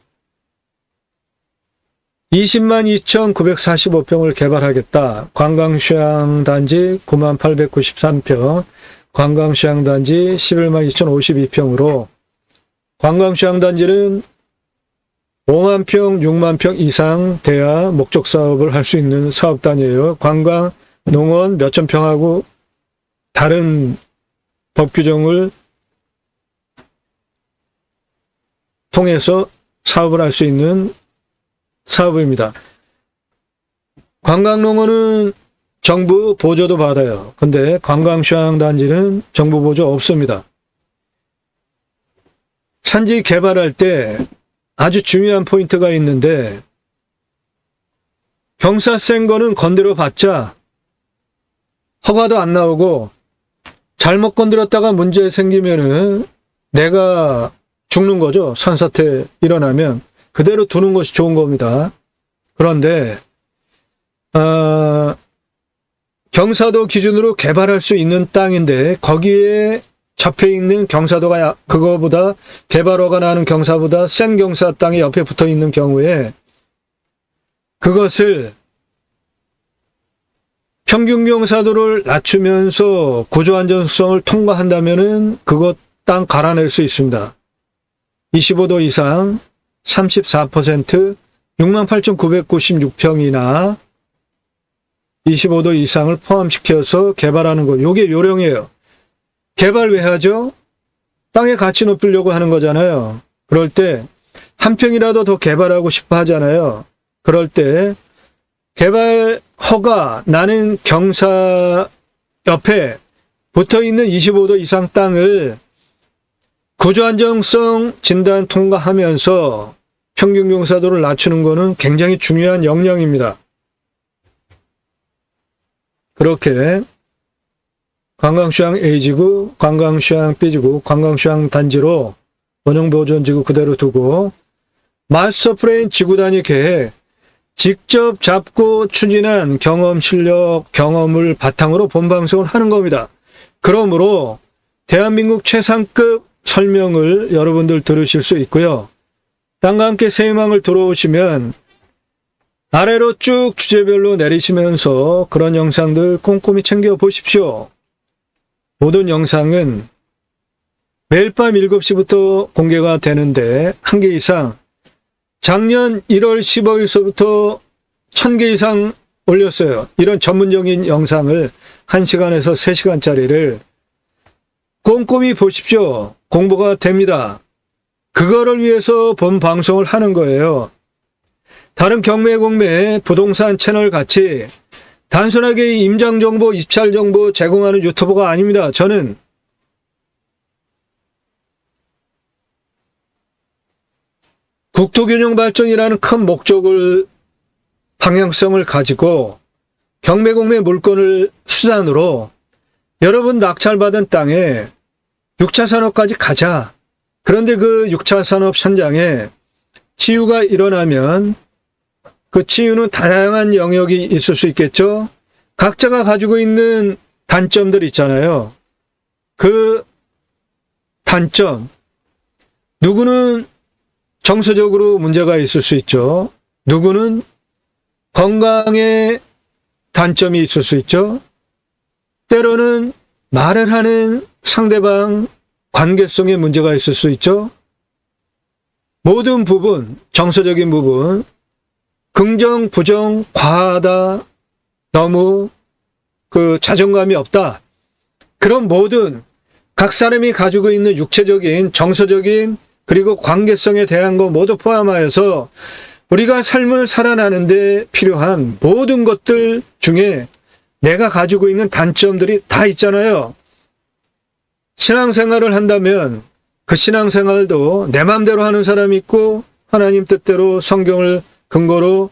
20만 2,945평을 개발하겠다. 관광휴양단지 9893평, 관광휴양단지 11만 2,052평으로 관광휴양단지는 5만 평, 6만 평 이상 돼야 목적 사업을 할 수 있는 사업 단위예요. 관광, 농원 몇천 평하고 다른 법 규정을 통해서 사업을 할 수 있는 사업입니다. 관광농원은 정부 보조도 받아요. 근데 관광휴양단지는 정부 보조 없습니다. 산지 개발할 때 아주 중요한 포인트가 있는데 경사 센 거는 건드려 봤자 허가도 안 나오고 잘못 건드렸다가 문제 생기면은 내가 죽는 거죠. 산사태 일어나면 그대로 두는 것이 좋은 겁니다. 그런데 경사도 기준으로 개발할 수 있는 땅인데 거기에 잡혀 있는 경사도가 그거보다 개발허가 나는 경사보다 센 경사 땅이 옆에 붙어 있는 경우에 그것을 평균 경사도를 낮추면서 구조안전성을 통과한다면은 그것 땅 갈아낼 수 있습니다. 25도 이상 34%, 68,996평이나 25도 이상을 포함시켜서 개발하는 것. 요게 요령이에요. 개발 왜 하죠? 땅의 가치 높이려고 하는 거잖아요. 그럴 때 한 평이라도 더 개발하고 싶어 하잖아요. 그럴 때 개발 허가 나는 경사 옆에 붙어 있는 25도 이상 땅을 구조안정성 진단 통과하면서 평균 경사도를 낮추는 것은 굉장히 중요한 역량입니다. 그렇게 관광휴양 A지구, 관광휴양 B지구, 관광휴양 단지로 원형보존지구 그대로 두고 마스터 플랜 지구 단위 계획 직접 잡고 추진한 경험, 실력, 경험을 바탕으로 본방송을 하는 겁니다. 그러므로 대한민국 최상급 설명을 여러분들 들으실 수 있고요. 땅과 함께 새희망을 들어오시면 아래로 쭉 주제별로 내리시면서 그런 영상들 꼼꼼히 챙겨 보십시오. 모든 영상은 매일 밤 7시부터 공개가 되는데 1개 이상 작년 1월 15일서부터 1000개 이상 올렸어요. 이런 전문적인 영상을 1시간에서 3시간짜리를 꼼꼼히 보십시오. 공부가 됩니다. 그거를 위해서 본 방송을 하는 거예요. 다른 경매공매 부동산 채널 같이 단순하게 임장정보, 입찰정보 제공하는 유튜버가 아닙니다. 저는 국토균형 발전이라는 큰 목적을, 방향성을 가지고 경매공매 물건을 수단으로 여러분 낙찰받은 땅에 6차 산업까지 가자. 그런데 그 6차 산업 현장에 치유가 일어나면 그 치유는 다양한 영역이 있을 수 있겠죠. 각자가 가지고 있는 단점들 있잖아요. 그 단점, 누구는 정서적으로 문제가 있을 수 있죠. 누구는 건강에 단점이 있을 수 있죠. 때로는 말을 하는 상대방 관계성에 문제가 있을 수 있죠. 모든 부분, 정서적인 부분, 긍정, 부정, 과하다, 너무 자존감이 없다. 그런 모든 각 사람이 가지고 있는 육체적인, 정서적인, 그리고 관계성에 대한 거 모두 포함하여서 우리가 삶을 살아나는데 필요한 모든 것들 중에 내가 가지고 있는 단점들이 다 있잖아요. 신앙생활을 한다면 그 신앙생활도 내 마음대로 하는 사람이 있고 하나님 뜻대로 성경을 근거로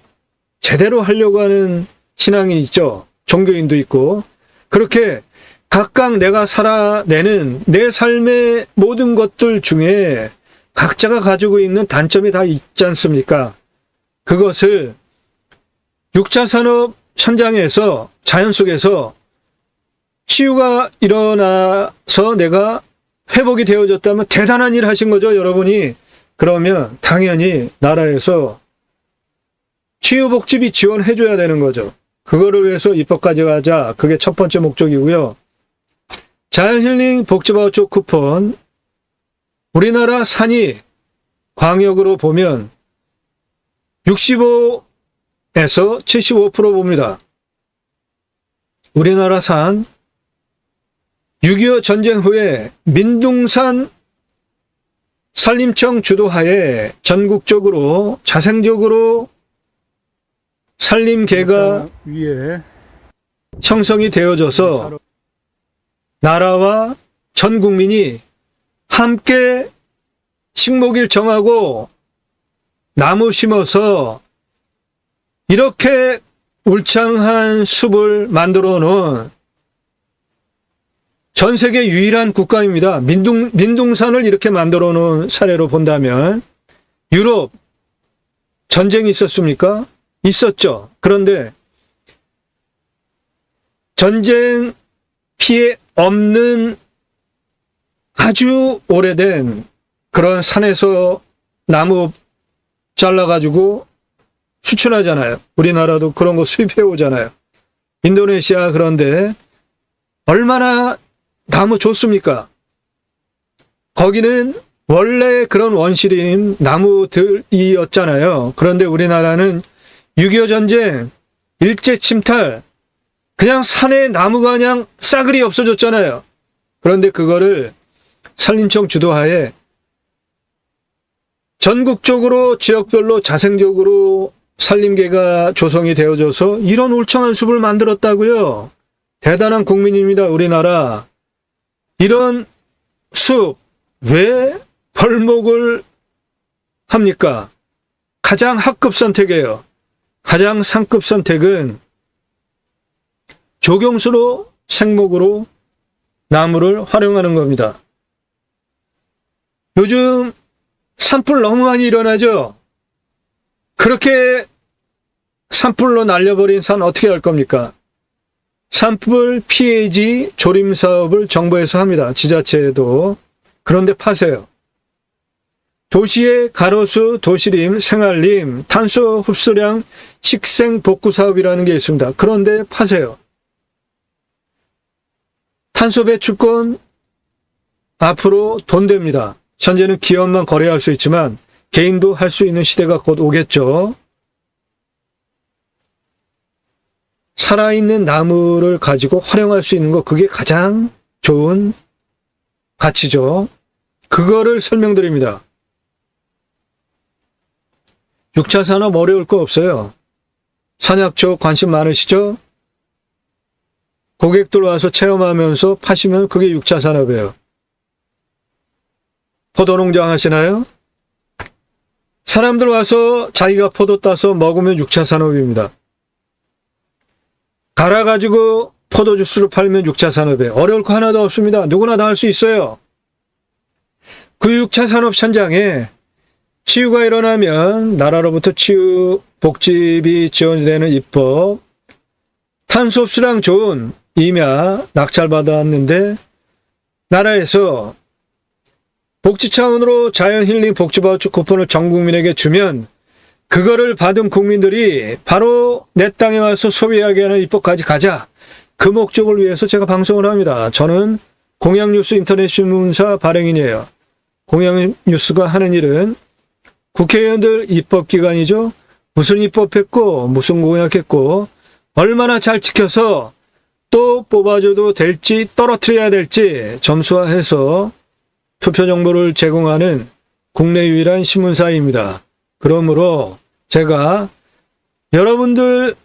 제대로 하려고 하는 신앙이 있죠. 종교인도 있고. 그렇게 각각 내가 살아내는 내 삶의 모든 것들 중에 각자가 가지고 있는 단점이 다 있지 않습니까? 그것을 6차 산업 현장에서 자연 속에서 치유가 일어나서 내가 회복이 되어졌다면 대단한 일 하신 거죠, 여러분이. 그러면 당연히 나라에서 치유복지비 지원해줘야 되는 거죠. 그거를 위해서 입법까지 가자. 그게 첫 번째 목적이고요. 자연힐링 복지바우처 쿠폰, 우리나라 산이 광역으로 보면 65에서 75% 봅니다. 우리나라 산 6.25 전쟁 후에 민둥산 산림청 주도하에 전국적으로 자생적으로 산림계가 위에 형성이 되어져서 나라와 전 국민이 함께 식목일 정하고 나무 심어서 이렇게 울창한 숲을 만들어 놓은 전 세계 유일한 국가입니다. 민둥산을 이렇게 만들어 놓은 사례로 본다면 유럽 전쟁이 있었습니까? 있었죠. 그런데 전쟁 피해 없는 아주 오래된 그런 산에서 나무 잘라가지고 수출하잖아요. 우리나라도 그런 거 수입해 오잖아요. 인도네시아 그런데 얼마나 나무 좋습니까? 거기는 원래 그런 원시림 나무들이었잖아요. 그런데 우리나라는 6.25 전쟁, 일제 침탈, 그냥 산에 나무가 그냥 싸그리 없어졌잖아요. 그런데 그거를 산림청 주도하에 전국적으로 지역별로 자생적으로 산림계가 조성이 되어져서 이런 울창한 숲을 만들었다고요. 대단한 국민입니다, 우리나라. 이런 숲, 왜 벌목을 합니까? 가장 하급 선택이에요. 가장 상급 선택은 조경수로 생목으로 나무를 활용하는 겁니다. 요즘 산불 너무 많이 일어나죠? 그렇게 산불로 날려버린 산 어떻게 할 겁니까? 산불 피해지 조림 사업을 정부에서 합니다. 지자체에도. 그런데 파세요. 도시의 가로수, 도시림, 생활림, 탄소 흡수량 식생 복구 사업이라는 게 있습니다. 그런데 파세요. 탄소 배출권 앞으로 돈 됩니다. 현재는 기업만 거래할 수 있지만 개인도 할 수 있는 시대가 곧 오겠죠. 살아있는 나무를 가지고 활용할 수 있는 거, 그게 가장 좋은 가치죠. 그거를 설명드립니다. 6차 산업 어려울 거 없어요. 산약초 관심 많으시죠? 고객들 와서 체험하면서 파시면 그게 6차 산업이에요. 포도농장 하시나요? 사람들 와서 자기가 포도 따서 먹으면 6차 산업입니다. 갈아가지고 포도 주스를 팔면 6차 산업이에요. 어려울 거 하나도 없습니다. 누구나 다 할 수 있어요. 그 6차 산업 현장에 치유가 일어나면 나라로부터 치유 복지비 지원이 되는 입법, 탄소 흡수량 좋은 임야 낙찰받았는데 나라에서 복지 차원으로 자연힐링 복지바우처 쿠폰을 전 국민에게 주면 그거를 받은 국민들이 바로 내 땅에 와서 소비하게 하는 입법까지 가자. 그 목적을 위해서 제가 방송을 합니다. 저는 공양뉴스 인터넷 신문사 발행인이에요. 공양뉴스가 하는 일은 국회의원들 입법기관이죠. 무슨 입법했고 무슨 공약했고 얼마나 잘 지켜서 또 뽑아줘도 될지 떨어뜨려야 될지 점수화해서 투표 정보를 제공하는 국내 유일한 신문사입니다. 그러므로 제가 여러분들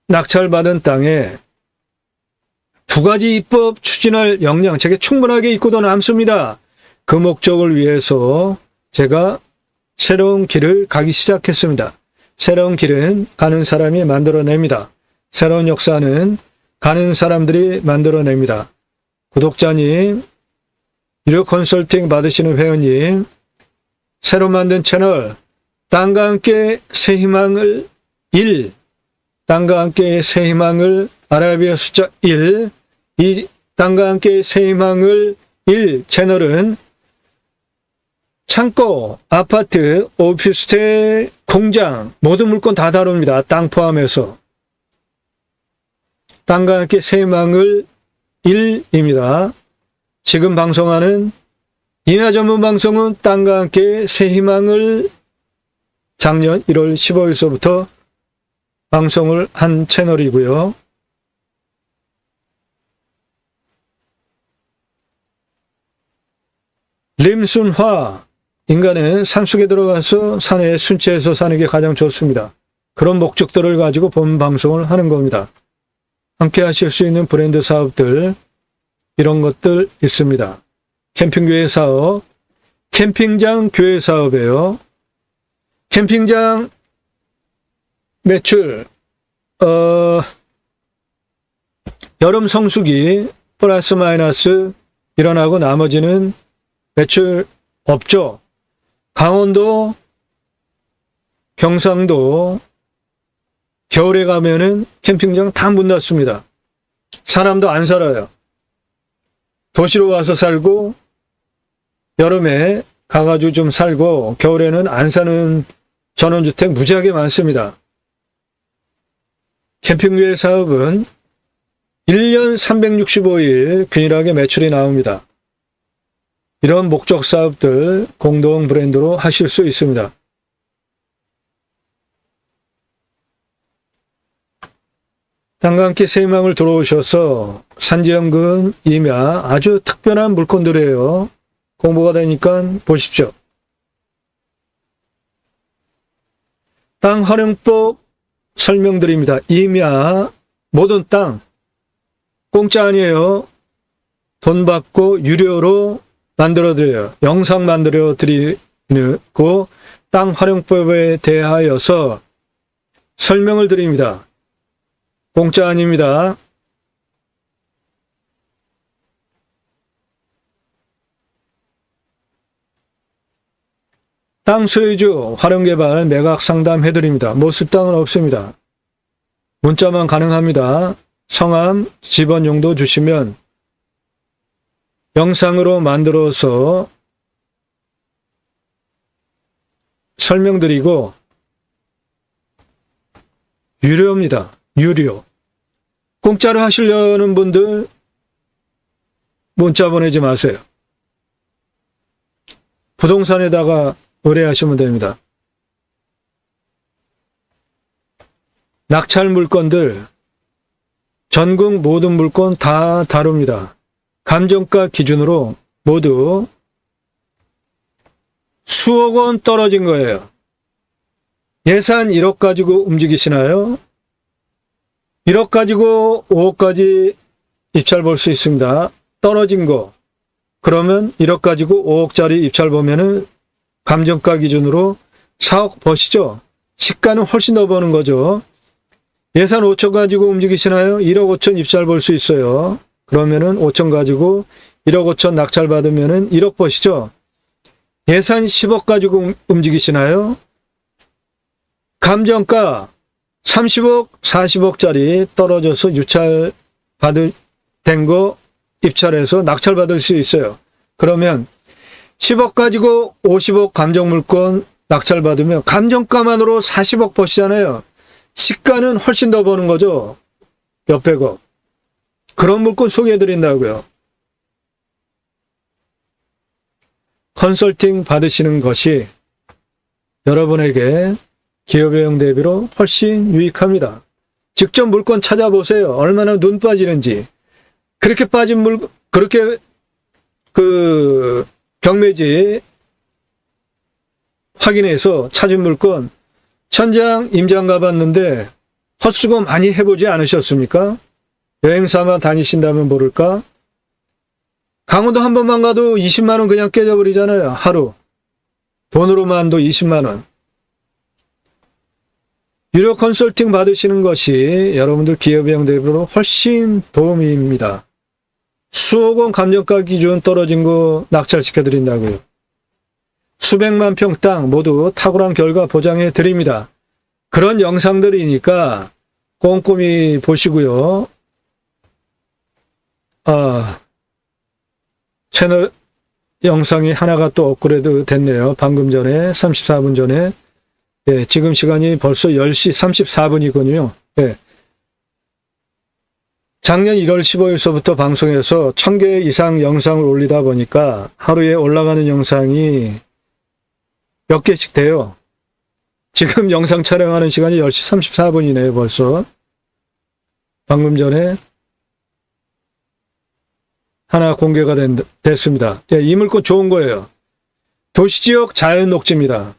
낙찰받은 땅에 두 가지 입법 추진할 역량 제게 충분하게 있고도 남습니다. 그 목적을 위해서 제가 새로운 길을 가기 시작했습니다. 새로운 길은 가는 사람이 만들어냅니다. 새로운 역사는 가는 사람들이 만들어냅니다. 구독자님, 유료 컨설팅 받으시는 회원님, 새로 만든 채널 땅과 함께 새 희망을 1, 땅과 함께 새 희망을 아라비아 숫자 1, 이 땅과 함께 새 희망을 1 채널은 창고, 아파트, 오피스텔, 공장 모든 물건 다 다룹니다. 땅 포함해서. 땅과 함께 새 희망을 1입니다. 지금 방송하는 임야 전문 방송은 땅과 함께 새 희망을 작년 1월 15일서부터 방송을 한 채널이고요. 림순화, 인간은 산속에 들어가서 산에 순치해서 사는 게 가장 좋습니다. 그런 목적들을 가지고 본 방송을 하는 겁니다. 함께 하실 수 있는 브랜드 사업들, 이런 것들 있습니다. 캠핑교회 사업, 캠핑장 교회 사업이에요. 캠핑장 매출, 여름 성수기 플러스 마이너스 일어나고 나머지는 매출 없죠. 강원도, 경상도 겨울에 가면은 캠핑장 다 문 닫습니다. 사람도 안 살아요. 도시로 와서 살고 여름에 가가지고 좀 살고 겨울에는 안 사는 전원주택 무지하게 많습니다. 캠핑교회 사업은 1년 365일 균일하게 매출이 나옵니다. 이런 목적 사업들 공동 브랜드로 하실 수 있습니다. 땅과 함께 새 희망을 들어오셔서 산지연금, 임야 아주 특별한 물건들이에요. 공부가 되니까 보십시오. 땅 활용법 설명드립니다. 임야 모든 땅 공짜 아니에요. 돈 받고 유료로 만들어드려요. 영상 만들어드리고 땅 활용법에 대하여서 설명을 드립니다. 공짜 아닙니다. 땅 소유주 활용개발 매각 상담 해드립니다. 모습 땅은 없습니다. 문자만 가능합니다. 성함, 집원 용도 주시면 영상으로 만들어서 설명드리고 유료입니다. 유료. 공짜로 하시려는 분들 문자 보내지 마세요. 부동산에다가 의뢰하시면 됩니다. 낙찰 물건들 전국 모든 물건 다 다룹니다. 감정가 기준으로 모두 수억 원 떨어진 거예요. 예산 1억 가지고 움직이시나요? 1억 가지고 5억까지 입찰 볼 수 있습니다. 떨어진 거. 그러면 1억 가지고 5억짜리 입찰 보면은 감정가 기준으로 4억 버시죠? 시가는 훨씬 더 버는 거죠. 예산 5천 가지고 움직이시나요? 1억 5천 입찰 볼 수 있어요. 그러면은 5천 가지고 1억 5천 낙찰 받으면은 1억 버시죠? 예산 10억 가지고 움직이시나요? 감정가 30억, 40억짜리 떨어져서 유찰 된 거 입찰해서 낙찰 받을 수 있어요. 그러면 10억 가지고 50억 감정물건 낙찰 받으면 감정가만으로 40억 버시잖아요. 시가는 훨씬 더 버는 거죠. 몇백억. 그런 물건 소개해드린다고요. 컨설팅 받으시는 것이 여러분에게 기업외형 대비로 훨씬 유익합니다. 직접 물건 찾아보세요. 얼마나 눈 빠지는지. 그렇게 빠진 그렇게 경매지 확인해서 찾은 물건 천장 임장 가봤는데 헛수고 많이 해보지 않으셨습니까? 여행사만 다니신다면 모를까? 강원도 한 번만 가도 20만 원 그냥 깨져버리잖아요. 하루. 돈으로만도 20만 원. 유료 컨설팅 받으시는 것이 여러분들 기업형 대비로 훨씬 도움입니다. 수억 원 감정가 기준 떨어진 거 낙찰시켜 드린다고요. 수백만 평 땅 모두 탁월한 결과 보장해 드립니다. 그런 영상들이니까 꼼꼼히 보시고요. 채널 영상이 하나가 또 업그레이드 됐네요. 방금 전에 34분 전에. 예, 지금 시간이 벌써 10시 34분이군요. 예. 작년 1월 15일서부터 방송에서 1000개 이상 영상을 올리다 보니까 하루에 올라가는 영상이 몇 개씩 돼요. 지금 영상 촬영하는 시간이 10시 34분이네요, 벌써. 방금 전에 하나 공개가 됐습니다. 예, 이 물건 좋은 거예요. 도시지역 자연 녹지입니다.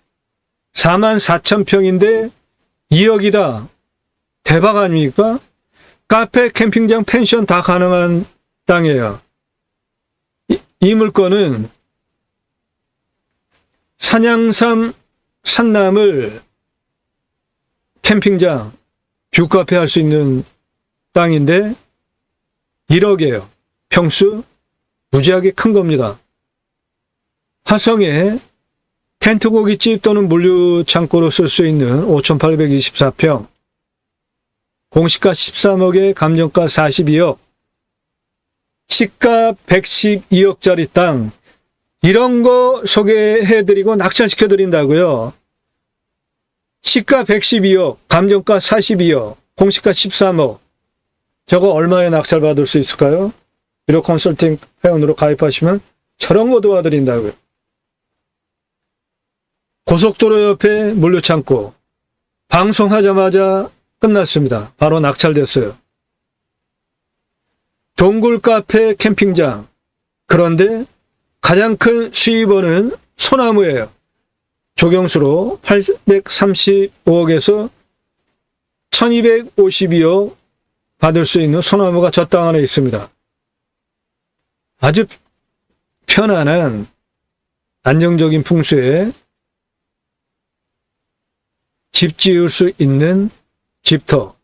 44,000평인데 2억이다. 대박 아닙니까? 카페, 캠핑장, 펜션 다 가능한 땅이에요. 이 물건은 산양삼 산나물 캠핑장, 뷰카페 할 수 있는 땅인데 1억이에요. 평수 무지하게 큰 겁니다. 화성에 텐트 고깃집 또는 물류 창고로 쓸 수 있는 5,824평, 공시가 13억에 감정가 42억, 시가 112억짜리 땅, 이런 거 소개해드리고 낙찰시켜드린다고요. 시가 112억, 감정가 42억, 공시가 13억. 저거 얼마에 낙찰받을 수 있을까요? 유료 컨설팅 회원으로 가입하시면 저런 거 도와드린다고요. 고속도로 옆에 물류창고. 방송하자마자 끝났습니다. 바로 낙찰됐어요. 동굴 카페 캠핑장. 그런데 가장 큰 수입원은 소나무예요. 조경수로 835억에서 1252억 받을 수 있는 소나무가 저 땅 안에 있습니다. 아주 편안한 안정적인 풍수에 집 지을 수 있는 집터.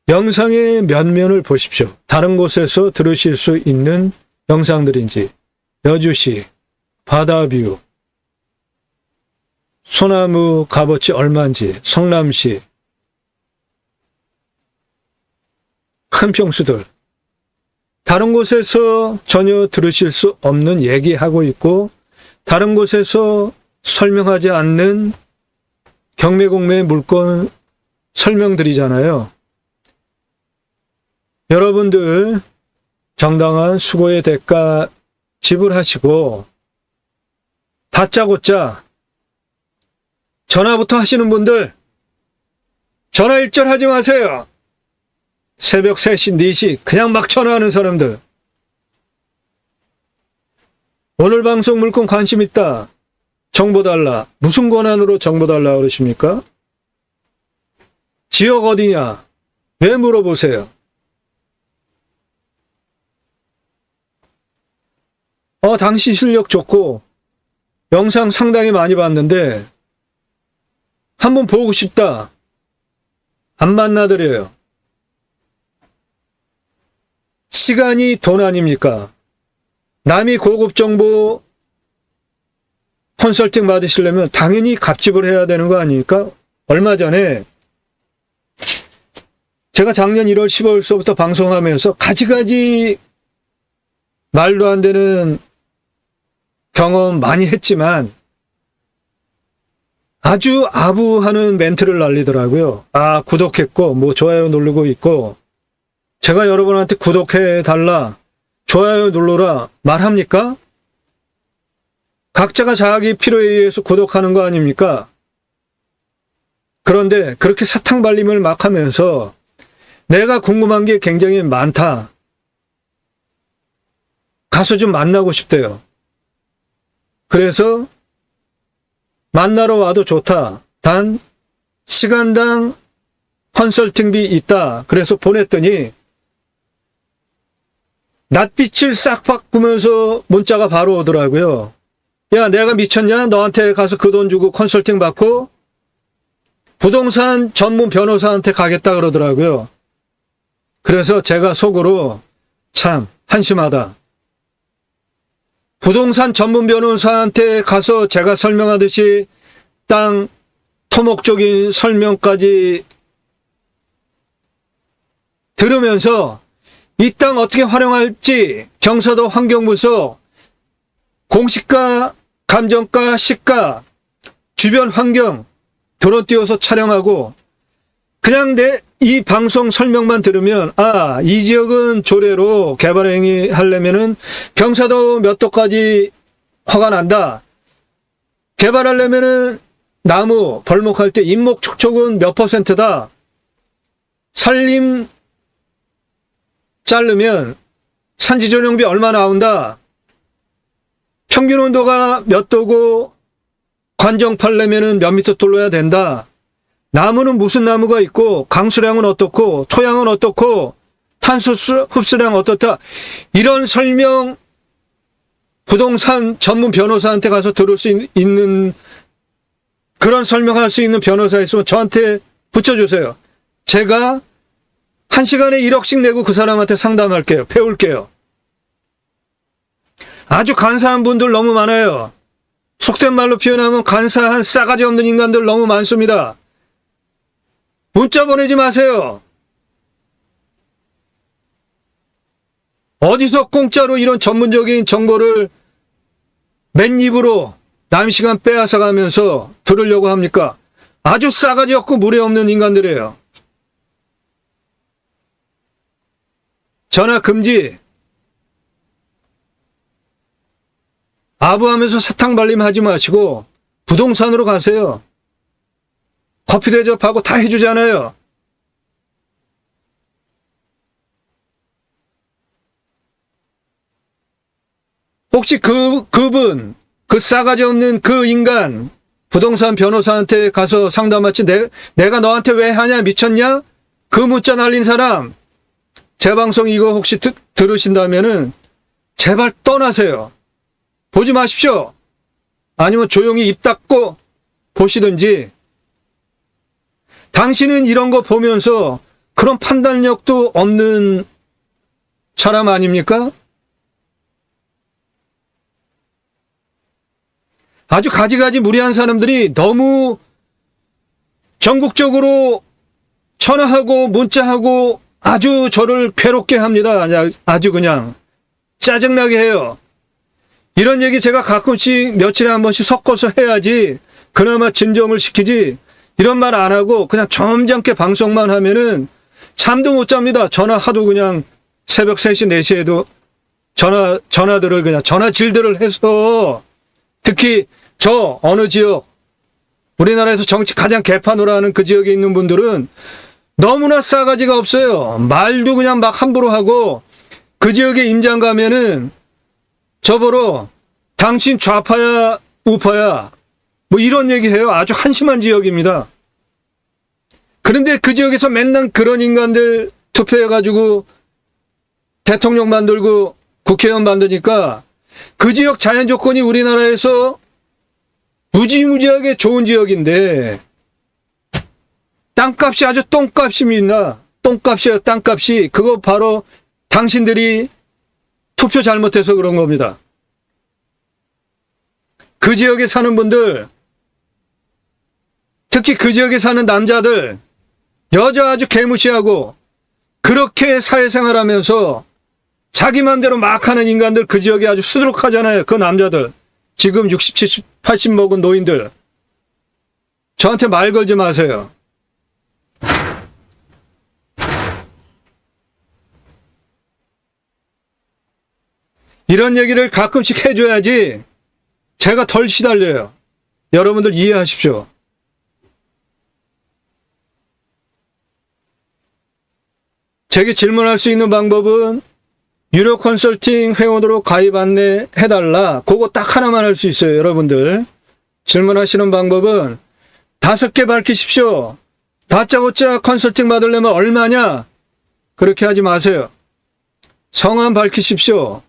영상의 면면을 보십시오. 다른 곳에서 들으실 수 있는 영상들인지, 여주시, 바다뷰, 소나무 값어치 얼마인지, 성남시, 큰 평수들. 다른 곳에서 전혀 들으실 수 없는 얘기하고 있고, 다른 곳에서 설명하지 않는 경매공매 물건 설명드리잖아요. 여러분들 정당한 수고의 대가 지불하시고 다짜고짜 전화부터 하시는 분들 전화 일절하지 마세요. 새벽 3시, 4시 그냥 막 전화하는 사람들. 오늘 방송 물건 관심 있다. 정보 달라. 무슨 권한으로 정보 달라 그러십니까? 지역 어디냐? 왜 물어보세요? 당시 실력 좋고 영상 상당히 많이 봤는데 한번 보고 싶다. 안 만나드려요. 시간이 돈 아닙니까? 남이 고급 정보 컨설팅 받으시려면 당연히 값집을 해야 되는 거 아닙니까? 얼마 전에 제가 작년 1월 15일서부터 방송하면서 가지가지 말도 안 되는 경험 많이 했지만 아주 아부하는 멘트를 날리더라고요. 아, 구독했고, 뭐, 좋아요 누르고 있고, 제가 여러분한테 구독해달라, 좋아요 눌러라 말합니까? 각자가 자기 필요에 의해서 구독하는 거 아닙니까? 그런데 그렇게 사탕발림을 막 하면서 내가 궁금한 게 굉장히 많다. 가서 좀 만나고 싶대요. 그래서 만나러 와도 좋다. 단 시간당 컨설팅비 있다. 그래서 보냈더니 낯빛을 싹 바꾸면서 문자가 바로 오더라고요. 야, 내가 미쳤냐? 너한테 가서 그 돈 주고 컨설팅 받고 부동산 전문 변호사한테 가겠다 그러더라고요. 그래서 제가 속으로 참 한심하다. 부동산 전문 변호사한테 가서 제가 설명하듯이 땅 토목적인 설명까지 들으면서 이 땅 어떻게 활용할지 경사도 환경부서 공시가, 감정가, 시가, 주변 환경 드론 띄워서 촬영하고 그냥 내 이 방송 설명만 들으면 아, 이 지역은 조례로 개발 행위 하려면은 경사도 몇 도까지 허가 난다. 개발하려면은 나무 벌목할 때 인목 축척은 몇 %다. 산림 자르면 산지 전용비 얼마 나온다. 평균 온도가 몇 도고 관정 팔려면은 몇 미터 뚫어야 된다. 나무는 무슨 나무가 있고 강수량은 어떻고 토양은 어떻고 탄소 흡수량 어떻다. 이런 설명 부동산 전문 변호사한테 가서 들을 수 있는 그런 설명할 수 있는 변호사 있으면 저한테 붙여주세요. 제가 1시간에 1억씩 내고 그 사람한테 상담할게요. 배울게요. 아주 간사한 분들 너무 많아요. 속된 말로 표현하면 간사한 싸가지 없는 인간들 너무 많습니다. 문자 보내지 마세요. 어디서 공짜로 이런 전문적인 정보를 맨입으로 남 시간 빼앗아 가면서 들으려고 합니까? 아주 싸가지 없고 무례 없는 인간들이에요. 전화 금지. 아부하면서 사탕 발림 하지 마시고 부동산으로 가세요. 커피 대접하고 다 해주잖아요. 혹시 그분, 그 싸가지 없는 그 인간, 부동산 변호사한테 가서 상담하지 내가 너한테 왜 하냐 미쳤냐? 그 문자 날린 사람, 제 방송 이거 혹시 들으신다면은 제발 떠나세요. 보지 마십시오. 아니면 조용히 입 닫고 보시든지. 당신은 이런 거 보면서 그런 판단력도 없는 사람 아닙니까? 아주 가지가지 무리한 사람들이 너무 전국적으로 전화하고 문자하고 아주 저를 괴롭게 합니다. 아주 그냥 짜증나게 해요. 이런 얘기 제가 가끔씩 며칠에 한 번씩 섞어서 해야지 그나마 진정을 시키지. 이런 말 안 하고 그냥 점잖게 방송만 하면은 잠도 못 잡니다. 전화 하도 그냥 새벽 3시, 4시에도 전화들을 그냥 전화질들을 해서 특히 저 어느 지역 우리나라에서 정치 가장 개판으로 하는 그 지역에 있는 분들은 너무나 싸가지가 없어요. 말도 그냥 막 함부로 하고 그 지역에 임장 가면은 저보러 당신 좌파야 우파야 뭐 이런 얘기해요. 아주 한심한 지역입니다. 그런데 그 지역에서 맨날 그런 인간들 투표해가지고 대통령 만들고 국회의원 만드니까 그 지역 자연 조건이 우리나라에서 무지무지하게 좋은 지역인데 땅값이 아주 똥값입니다. 똥값이에요. 땅값이. 그거 바로 당신들이 투표 잘못해서 그런 겁니다. 그 지역에 사는 분들, 특히 그 지역에 사는 남자들, 여자 아주 개무시하고 그렇게 사회생활하면서 자기 맘대로 막 하는 인간들 그 지역에 아주 수두룩하잖아요. 그 남자들. 지금 60, 70, 80 먹은 노인들. 저한테 말 걸지 마세요. 이런 얘기를 가끔씩 해줘야지 제가 덜 시달려요. 여러분들 이해하십시오. 제게 질문할 수 있는 방법은 유료 컨설팅 회원으로 가입 안내 해달라. 그거 딱 하나만 할 수 있어요. 여러분들 질문하시는 방법은 5개 밝히십시오. 다짜고짜 컨설팅 받으려면 얼마냐? 그렇게 하지 마세요. 성함 밝히십시오.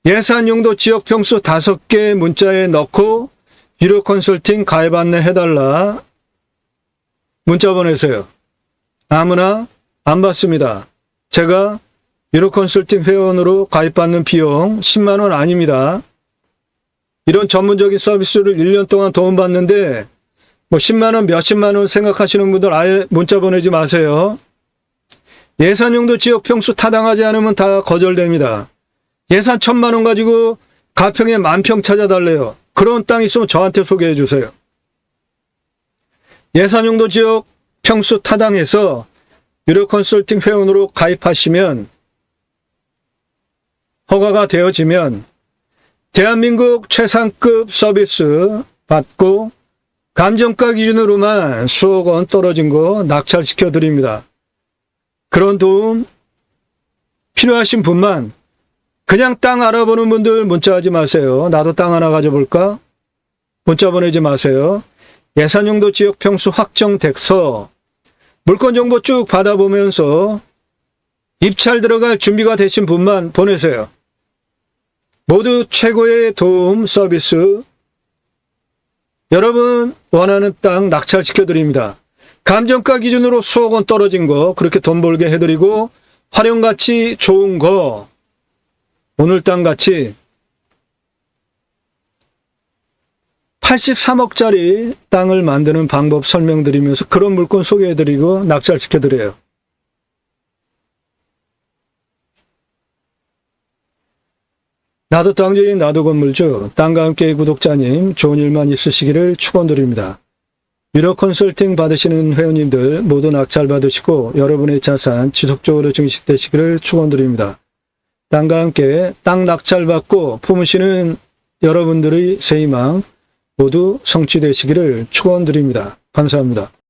예산 용도 지역 평수 5개 문자에 넣고 유료 컨설팅 가입 안내 해달라. 문자 보내세요. 아무나 안 받습니다. 제가 유료 컨설팅 회원으로 가입받는 비용 10만 원 아닙니다. 이런 전문적인 서비스를 1년 동안 도움받는데 뭐 10만 원, 몇십만 원 생각하시는 분들 아예 문자 보내지 마세요. 예산 용도 지역 평수 타당하지 않으면 다 거절됩니다. 예산 1,000만 원 가지고 가평에 10,000평 찾아달래요. 그런 땅 있으면 저한테 소개해 주세요. 예산 용도 지역 평수 타당해서 유료 컨설팅 회원으로 가입하시면 허가가 되어지면 대한민국 최상급 서비스 받고 감정가 기준으로만 수억 원 떨어진 거 낙찰시켜 드립니다. 그런 도움 필요하신 분만 그냥 땅 알아보는 분들 문자하지 마세요. 나도 땅 하나 가져볼까? 문자 보내지 마세요. 예산용도 지역 평수 확정돼서 물건 정보 쭉 받아보면서 입찰 들어갈 준비가 되신 분만 보내세요. 모두 최고의 도움 서비스 여러분 원하는 땅 낙찰시켜 드립니다. 감정가 기준으로 수억 원 떨어진 거 그렇게 돈 벌게 해드리고 활용가치 좋은 거 오늘 땅같이 83억짜리 땅을 만드는 방법 설명드리면서 그런 물건 소개해드리고 낙찰시켜드려요. 나도 땅주인 나도 건물주 땅과 함께 구독자님 좋은 일만 있으시기를 축원드립니다. 유료 컨설팅 받으시는 회원님들 모두 낙찰 받으시고 여러분의 자산 지속적으로 증식되시기를 축원드립니다. 땅과 함께 땅 낙찰 받고 품으시는 여러분들의 새 희망 모두 성취되시기를 축원드립니다. 감사합니다.